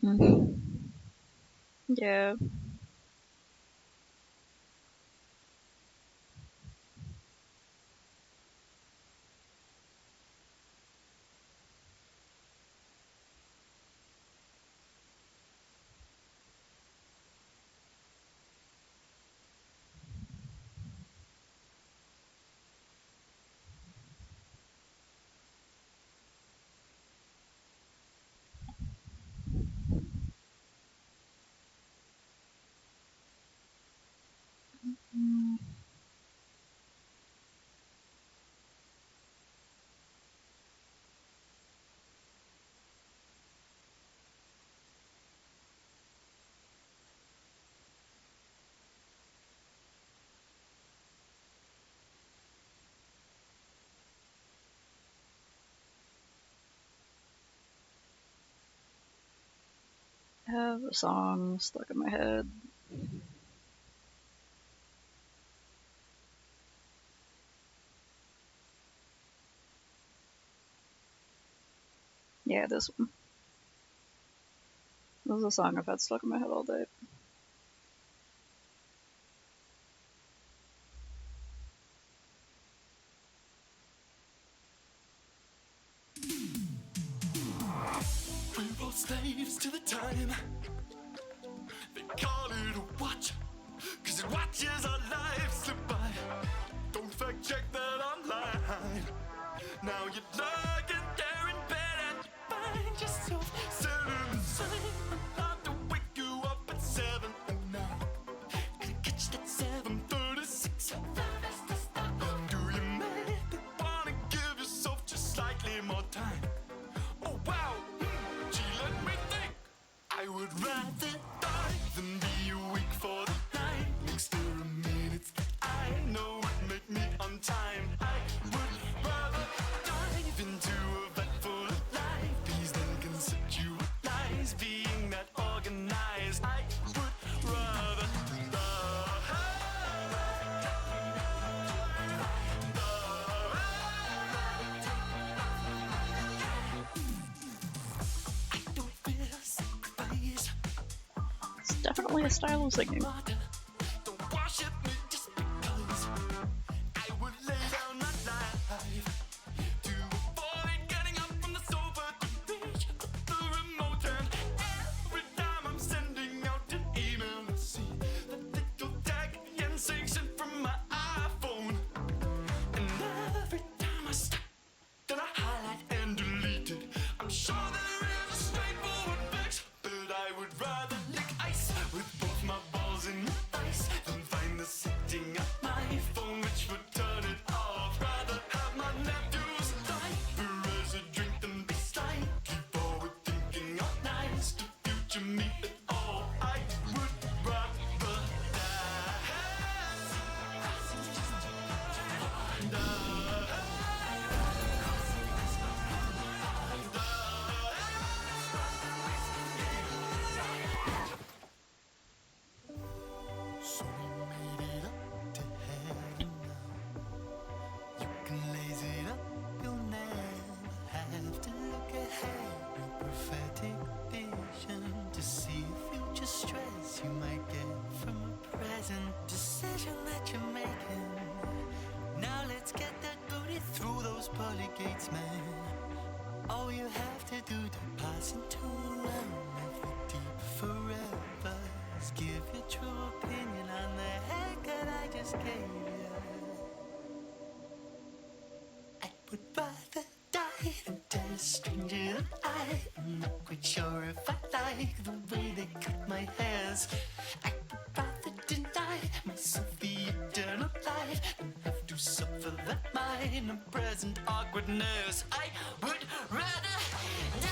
Mm. Yeah. Mm. I have a song stuck in my head. Yeah, this one. This is a song I've had stuck in my head all day. We're all slaves to the time. They call it a watch, cause it watches our lives slip by. Don't fact check that online. Now you're lying there in bed and you find yourself selling the same. Hard to wake you up at 7:09. Gotta catch that 7:36. Do you maybe wanna give yourself just slightly more time? Oh wow, gee, let me think. I would rather die than be awake for the night. Next to a minutes that I know would make me on time. I would rather dive into a vat full of life. These then can set you lies, being that organized. I would rather It's definitely a style of singing. worship me just because I would lay down my life to avoid getting up from the sofa to reach for the remote. And every time I'm sending out an email, I see that little tag and sanction from my iPhone. And every time I stop, then I highlight and delete it. I'm sure there is a straightforward fix, but I would rather lick ice with both my balls in the ice than find the setting of my phone which would turn it off. Rather have my nephews die as a drink than be slightly forward thinking of nice to future me at all. I would rather So we made it up to heaven now. You can laze it up, you'll never have to look ahead with prophetic vision to see future stress you might get from a present decision that you're making. Now let's get that booty through those pearly gates, man. All you have to do to pass into a realm of the deep forever is give your true opinion on the haircut I just gave you. I would rather die than tell a stranger that I am not quite sure if I like the way they cut my hairs. I would rather deny myself the eternal life than have to suffer that mine and present awkwardness. I would rather die.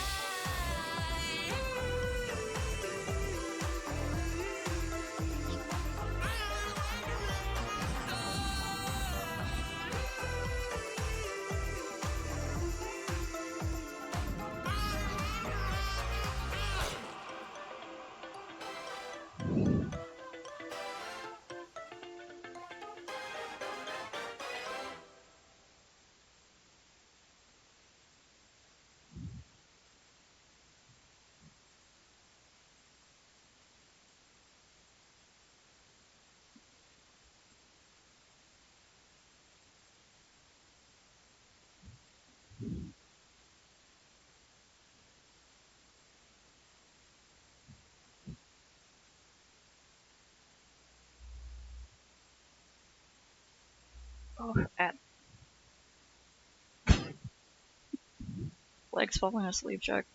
Oh, at legs falling asleep check.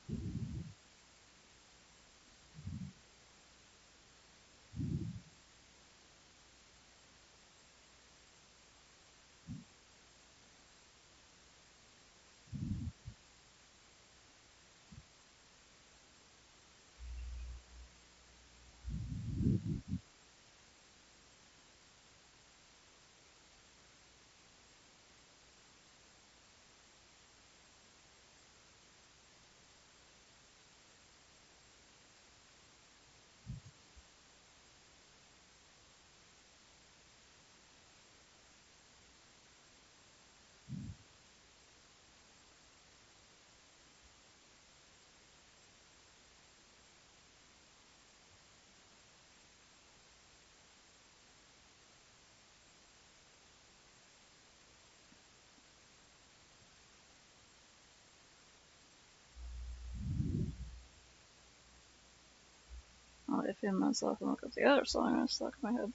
Oh, if you myself and look up the other song, I stuck in my head.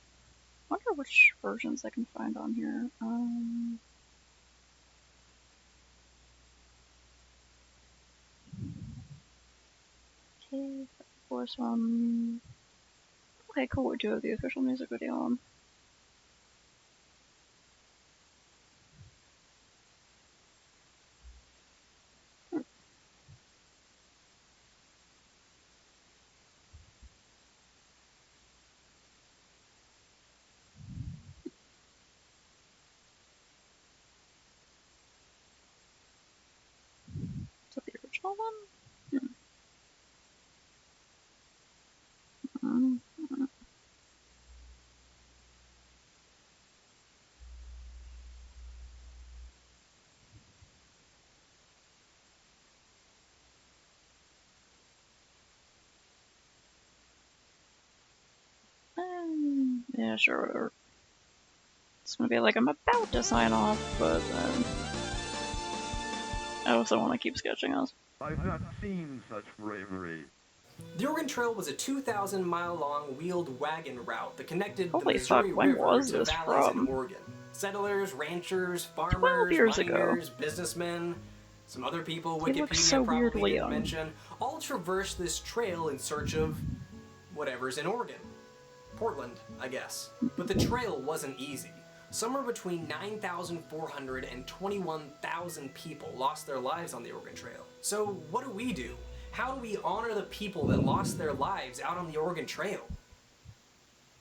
Wonder which versions I can find on here. Okay, first one. Okay, cool. We do have the official music video on. Is that the original one? Yeah, sure, whatever. It's gonna be like I'm about to sign off, but I also want to keep sketching us. I've not seen such bravery. The Oregon Trail was a 2,000-mile-long wheeled wagon route that connected Holy the Missouri fuck, when River was to this valleys from? in Oregon. Settlers, ranchers, 12 farmers, years ago. miners, businessmen, some other people He looks so Wikipedia probably weirdly didn't young. mention, all traversed this trail in search of whatever's in Oregon. Portland, I guess. But the trail wasn't easy. Somewhere between 9,400 and 21,000 people lost their lives on the Oregon Trail. So what do? How do we honor the people that lost their lives out on the Oregon Trail?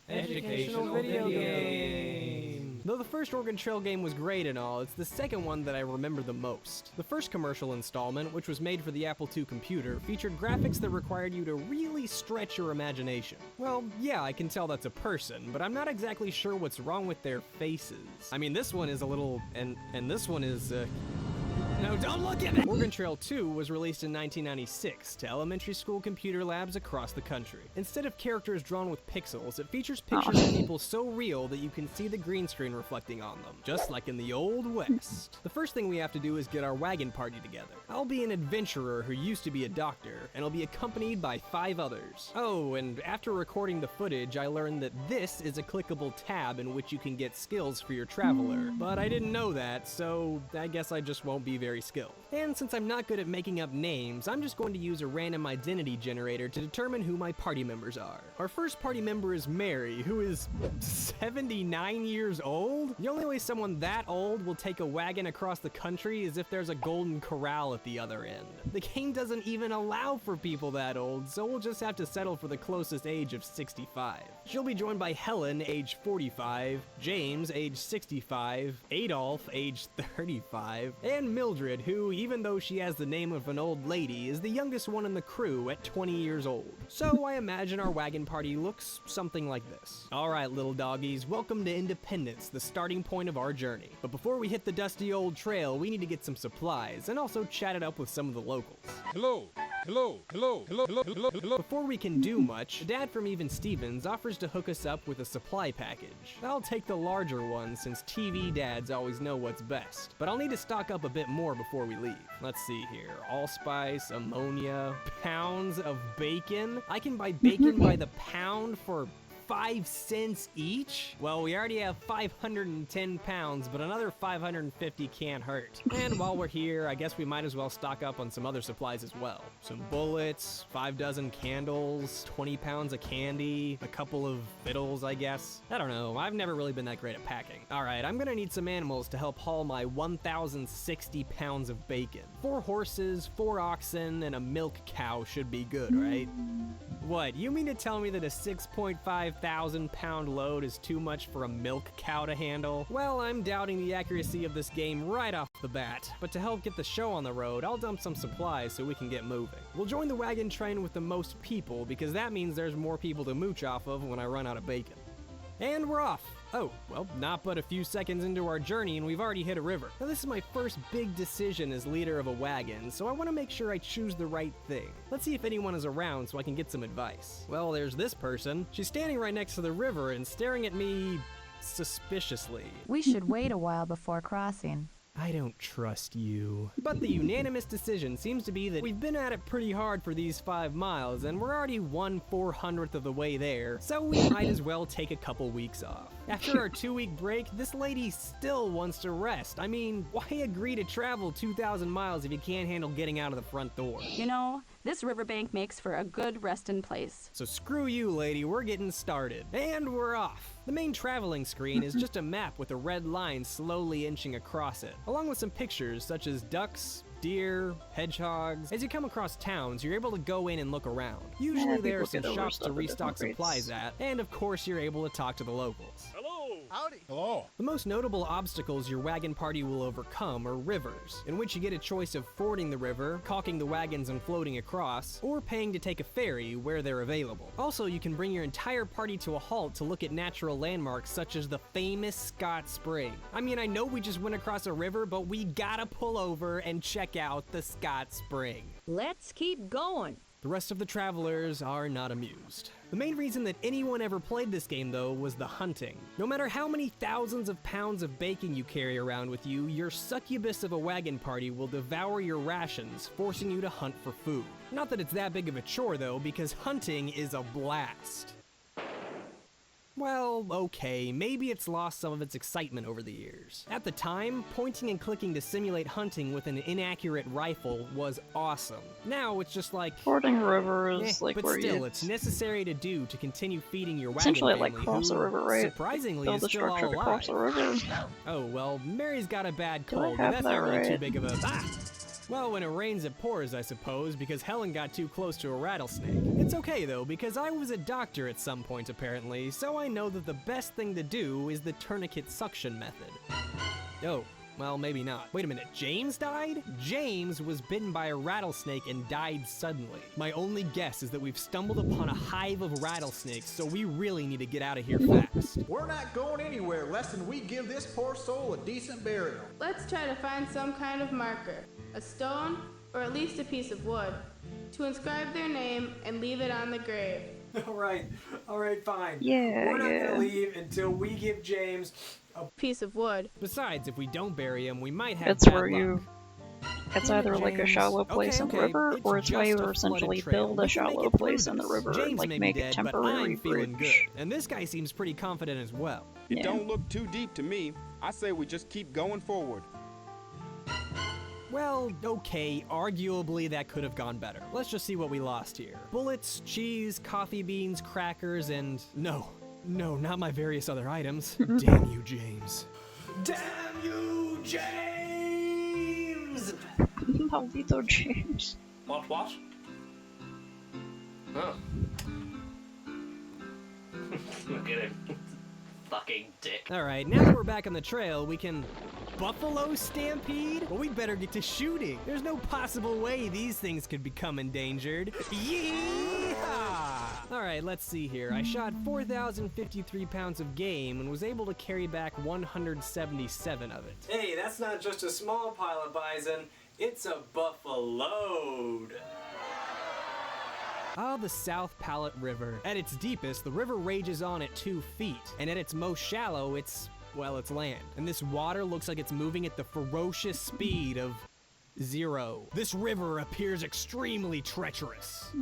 Educational video game. Though the first Oregon Trail game was great and all, it's the second one that I remember the most. The first commercial installment, which was made for the Apple II computer, featured graphics that required you to really stretch your imagination. Well, yeah, I can tell that's a person, but I'm not exactly sure what's wrong with their faces. I mean, this one is a little, and this one is, no, don't look at it! Oregon Trail 2 was released in 1996 to elementary school computer labs across the country. Instead of characters drawn with pixels, it features pictures of people so real that you can see the green screen reflecting on them, just like in the Old West. The first thing we have to do is get our wagon party together. I'll be an adventurer who used to be a doctor, and I'll be accompanied by 5 others. Oh, and after recording the footage, I learned that this is a clickable tab in which you can get skills for your traveler. But I didn't know that, so I guess I just won't be very skilled. And since I'm not good at making up names, I'm just going to use a random identity generator to determine who my party members are. Our first party member is Mary, who is 79 years old? The only way someone that old will take a wagon across the country is if there's a golden corral at the other end. The game doesn't even allow for people that old, so we'll just have to settle for the closest age of 65. She'll be joined by Helen, age 45, James, age 65, Adolf, age 35, and Mildred, who, even though she has the name of an old lady, is the youngest one in the crew at 20 years old. So I imagine our wagon party looks something like this. Alright, little doggies, welcome to Independence, the starting point of our journey. But before we hit the dusty old trail, we need to get some supplies, and also chat it up with some of the locals. Hello. Before we can do much, Dad from Even Stevens offers to hook us up with a supply package. I'll take the larger one since TV dads always know what's best, but I'll need to stock up a bit more before we leave. Let's see here, allspice, ammonia, pounds of bacon. I can buy bacon by the pound for 5 cents each? Well, we already have 510 pounds, but another 550 can't hurt. And while we're here, I guess we might as well stock up on some other supplies as well. Some bullets, 5 dozen candles, 20 pounds of candy, a couple of fiddles, I guess. I don't know, I've never really been that great at packing. Alright, I'm gonna need some animals to help haul my 1,060 pounds of bacon. 4 horses, 4 oxen, and a milk cow should be good, right? What, you mean to tell me that a 6.5 thousand pound load is too much for a milk cow to handle? Well, I'm doubting the accuracy of this game right off the bat, but to help get the show on the road, I'll dump some supplies so we can get moving. We'll join the wagon train with the most people because that means there's more people to mooch off of when I run out of bacon. And we're off. Oh, well, not but a few seconds into our journey and we've already hit a river. Now this is my first big decision as leader of a wagon, so I want to make sure I choose the right thing. Let's see if anyone is around so I can get some advice. Well, there's this person. She's standing right next to the river and staring at me suspiciously. We should wait a while before crossing. I don't trust you. But the unanimous decision seems to be that we've been at it pretty hard for these 5 miles, and we're already 1/400th of the way there, so we might as well take a couple weeks off. After our 2-week break, this lady still wants to rest. I mean, why agree to travel 2,000 miles if you can't handle getting out of the front door? You know, this riverbank makes for a good resting place. So screw you, lady, we're getting started. And we're off. The main traveling screen is just a map with a red line slowly inching across it, along with some pictures such as ducks, deer, hedgehogs. As you come across towns, you're able to go in and look around. Usually there are some shops to restock supplies at, and of course you're able to talk to the locals. Hello. Howdy. Hello. The most notable obstacles your wagon party will overcome are rivers, in which you get a choice of fording the river, caulking the wagons and floating across, or paying to take a ferry where they're available. Also, you can bring your entire party to a halt to look at natural landmarks such as the famous Scott Spring. I mean, I know we just went across a river, but we gotta pull over and check out the Scott Spring. Let's keep going. The rest of the travelers are not amused. The main reason that anyone ever played this game, though, was the hunting. No matter how many thousands of pounds of bacon you carry around with you, your succubus of a wagon party will devour your rations, forcing you to hunt for food. Not that it's that big of a chore, though, because hunting is a blast. Well, okay, maybe it's lost some of its excitement over the years. At the time, pointing and clicking to simulate hunting with an inaccurate rifle was awesome. Now it's just like... Fording a river is like but where still, you it's necessary to do to continue feeding your wagon essentially family like cross who, a river, right? surprisingly, Build is the still all structure to cross alive. a river. Oh, well, Mary's got a bad Do I cold, but have that's that not really too right? big of a... Well, when it rains, it pours, I suppose, because Helen got too close to a rattlesnake. It's okay, though, because I was a doctor at some point, apparently, so I know that the best thing to do is the tourniquet suction method. Oh, well, maybe not. Wait a minute, James died? James was bitten by a rattlesnake and died suddenly. My only guess is that we've stumbled upon a hive of rattlesnakes, so we really need to get out of here fast. We're not going anywhere less than we give this poor soul a decent burial. Let's try to find some kind of marker, a stone, or at least a piece of wood, to inscribe their name and leave it on the grave. All right, fine. Yeah, We're not yeah. gonna leave until we give James a piece of wood. Besides, if we don't bury him, we might have It's bad where luck. you... It's either like a James. shallow place in the Okay, river, it's or it's where just you a essentially flooded trail. build We a can make shallow it through place in the this. river and James like may make be a dead, but temporary I'm feeling bridge. good. And this guy seems pretty confident as well. It don't look too deep to me. I say we just keep going forward. Well, okay, arguably that could have gone better. Let's just see what we lost here. Bullets, cheese, coffee beans, crackers, and... No, not my various other items. Damn you, James. Damn you, James! Maldito James. What? Oh. Look at him. Fucking dick. Alright, now that we're back on the trail, we can... Buffalo stampede? Well, we better get to shooting. There's no possible way these things could become endangered. Yeehaw! Alright, let's see here. I shot 4,053 pounds of game and was able to carry back 177 of it. Hey, that's not just a small pile of bison, it's a buffaloed. Ah, the South Pallet River. At its deepest, the river rages on at 2 feet, and at its most shallow, it's land. And this water looks like it's moving at the ferocious speed of 0. This river appears extremely treacherous.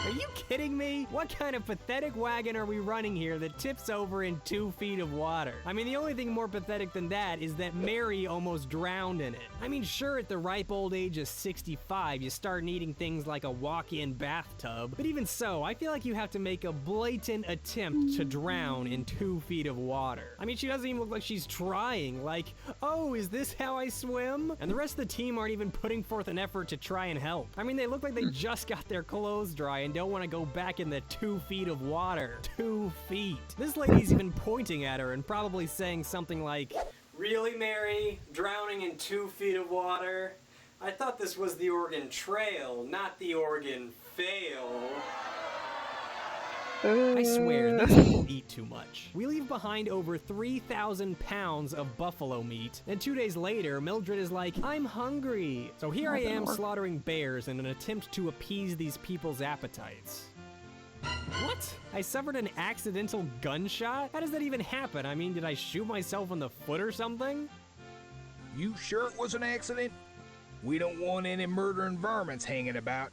Are you kidding me? What kind of pathetic wagon are we running here that tips over in 2 feet of water? I mean, the only thing more pathetic than that is that Mary almost drowned in it. I mean, sure, at the ripe old age of 65, you start needing things like a walk-in bathtub, but even so, I feel like you have to make a blatant attempt to drown in 2 feet of water. I mean, she doesn't even look like she's trying, like, oh, is this how I swim? And the rest of the team aren't even putting forth an effort to try and help. I mean, they look like they just got their clothes dry and don't want to go back in the 2 feet of water. 2 feet. This lady's even pointing at her and probably saying something like, "Really, Mary? Drowning in 2 feet of water? I thought this was the Oregon Trail, not the Oregon Fail." I swear, these people eat too much. We leave behind over 3,000 pounds of buffalo meat, and 2 days later, Mildred is like, "I'm hungry." So here I am slaughtering bears in an attempt to appease these people's appetites. What? I suffered an accidental gunshot? How does that even happen? I mean, did I shoot myself in the foot or something? You sure it was an accident? We don't want any murdering varmints hanging about.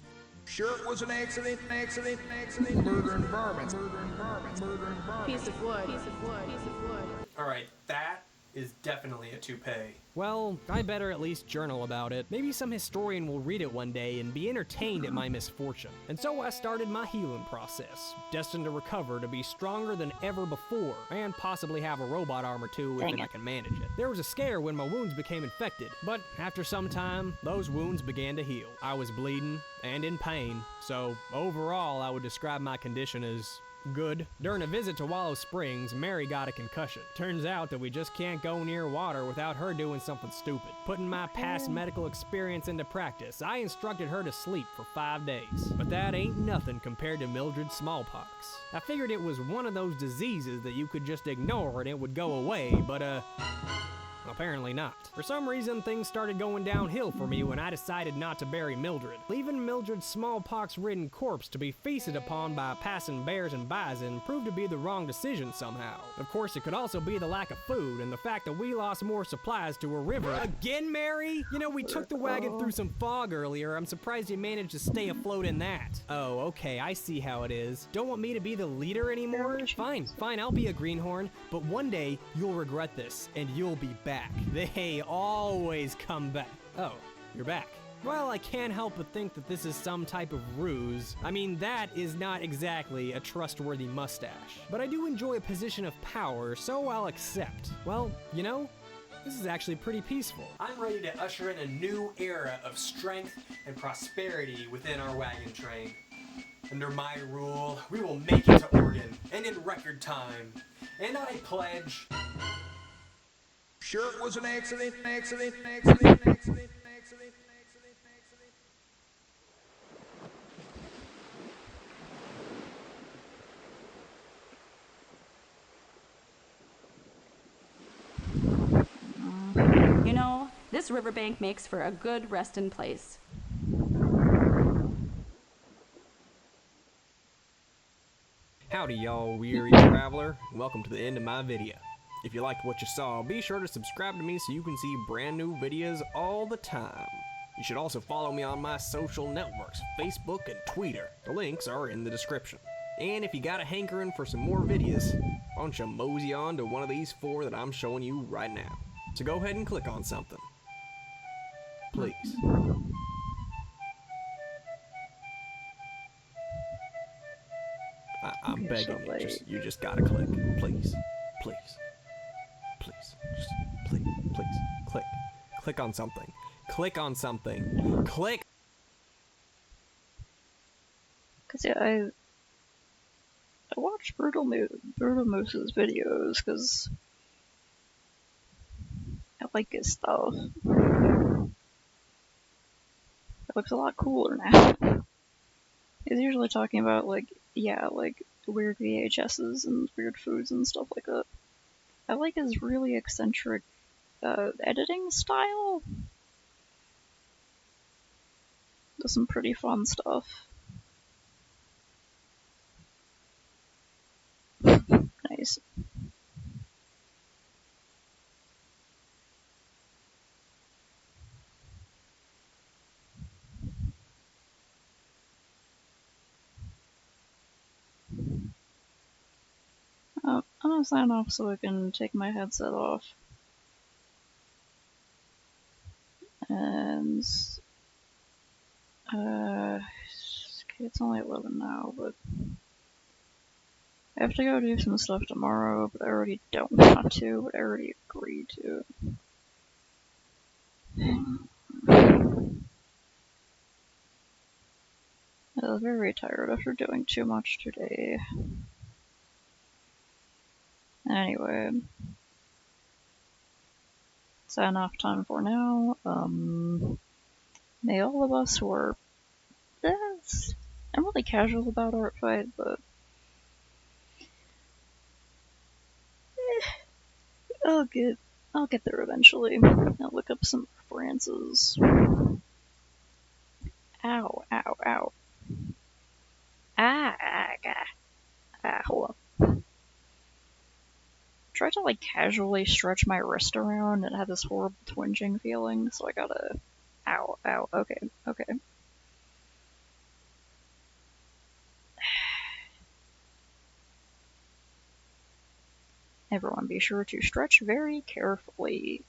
Sure it was an accident, murdering varmints, Piece of wood, piece of wood, piece of wood. Alright, that is definitely a toupee. Well, I better at least journal about it. Maybe some historian will read it one day and be entertained at my misfortune. And so I started my healing process, destined to recover to be stronger than ever before, and possibly have a robot arm or two if I can manage it. There was a scare when my wounds became infected, but after some time, those wounds began to heal. I was bleeding and in pain, so overall I would describe my condition as good. During a visit to Wallow Springs, Mary got a concussion. Turns out that we just can't go near water without her doing something stupid. Putting my past medical experience into practice, I instructed her to sleep for 5 days. But that ain't nothing compared to Mildred's smallpox. I figured it was one of those diseases that you could just ignore and it would go away, but apparently not. For some reason, things started going downhill for me when I decided not to bury Mildred. Leaving Mildred's smallpox-ridden corpse to be feasted upon by passing bears and bison proved to be the wrong decision somehow. Of course, it could also be the lack of food and the fact that we lost more supplies to a river. Again, Mary? You know, we took the wagon through some fog earlier. I'm surprised you managed to stay afloat in that. Oh, okay, I see how it is. Don't want me to be the leader anymore? Fine, I'll be a greenhorn, but one day you'll regret this, and you'll be back. They always come back. Oh, you're back. Well, I can't help but think that this is some type of ruse. I mean, that is not exactly a trustworthy mustache. But I do enjoy a position of power, so I'll accept. Well, you know, this is actually pretty peaceful. I'm ready to usher in a new era of strength and prosperity within our wagon train. Under my rule, we will make it to Oregon, and in record time. And I pledge... Sure it was an accident. You know, this riverbank makes for a good resting place. Howdy y'all, weary traveler. Welcome to the end of my video. If you liked what you saw, be sure to subscribe to me so you can see brand new videos all the time. You should also follow me on my social networks, Facebook and Twitter. The links are in the description. And if you got a hankering for some more videos, why don't you mosey on to one of these 4 that I'm showing you right now. So go ahead and click on something. Please. I'm begging you, you just gotta click. Please. Just please, click. Click on something. Click on something. Click! Cause yeah, I watch Brutal Moose's videos because I like his stuff. It looks a lot cooler now. He's usually talking about like weird VHSs and weird foods and stuff like that. I like his really eccentric editing style. Does some pretty fun stuff. Nice. gonna sign off so I can take my headset off. And okay, it's only 11 now, but I have to go do some stuff tomorrow, but I already don't want to, but I already agreed to. I was very tired after doing too much today. Anyway, sign off time for now. May all of us who are, I'm really casual about art fight, but I'll get there eventually. I'll look up some references. Ow, ow, ow. Hold up. Tried to like casually stretch my wrist around and had this horrible twinging feeling, so I gotta. Ow, ow, okay, okay. Everyone be sure to stretch very carefully.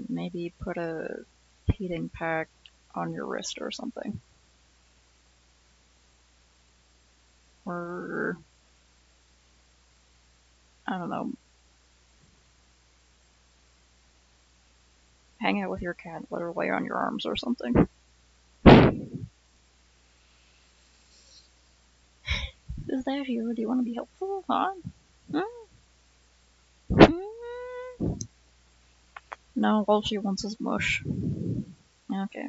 Maybe put a heating pack on your wrist or something. Or I don't know. Hang out with your cat, let her lay on your arms or something. Is that you? Do you want to be helpful, huh? No, all she wants is mush. Okay.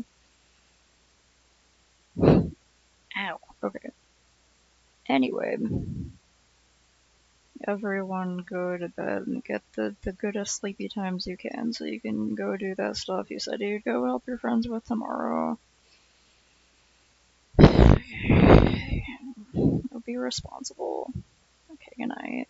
Ow. Okay. Anyway. Everyone go to bed and get the goodest sleepy times you can so you can go do that stuff you said you'd go help your friends with tomorrow. Be responsible. Okay, good night.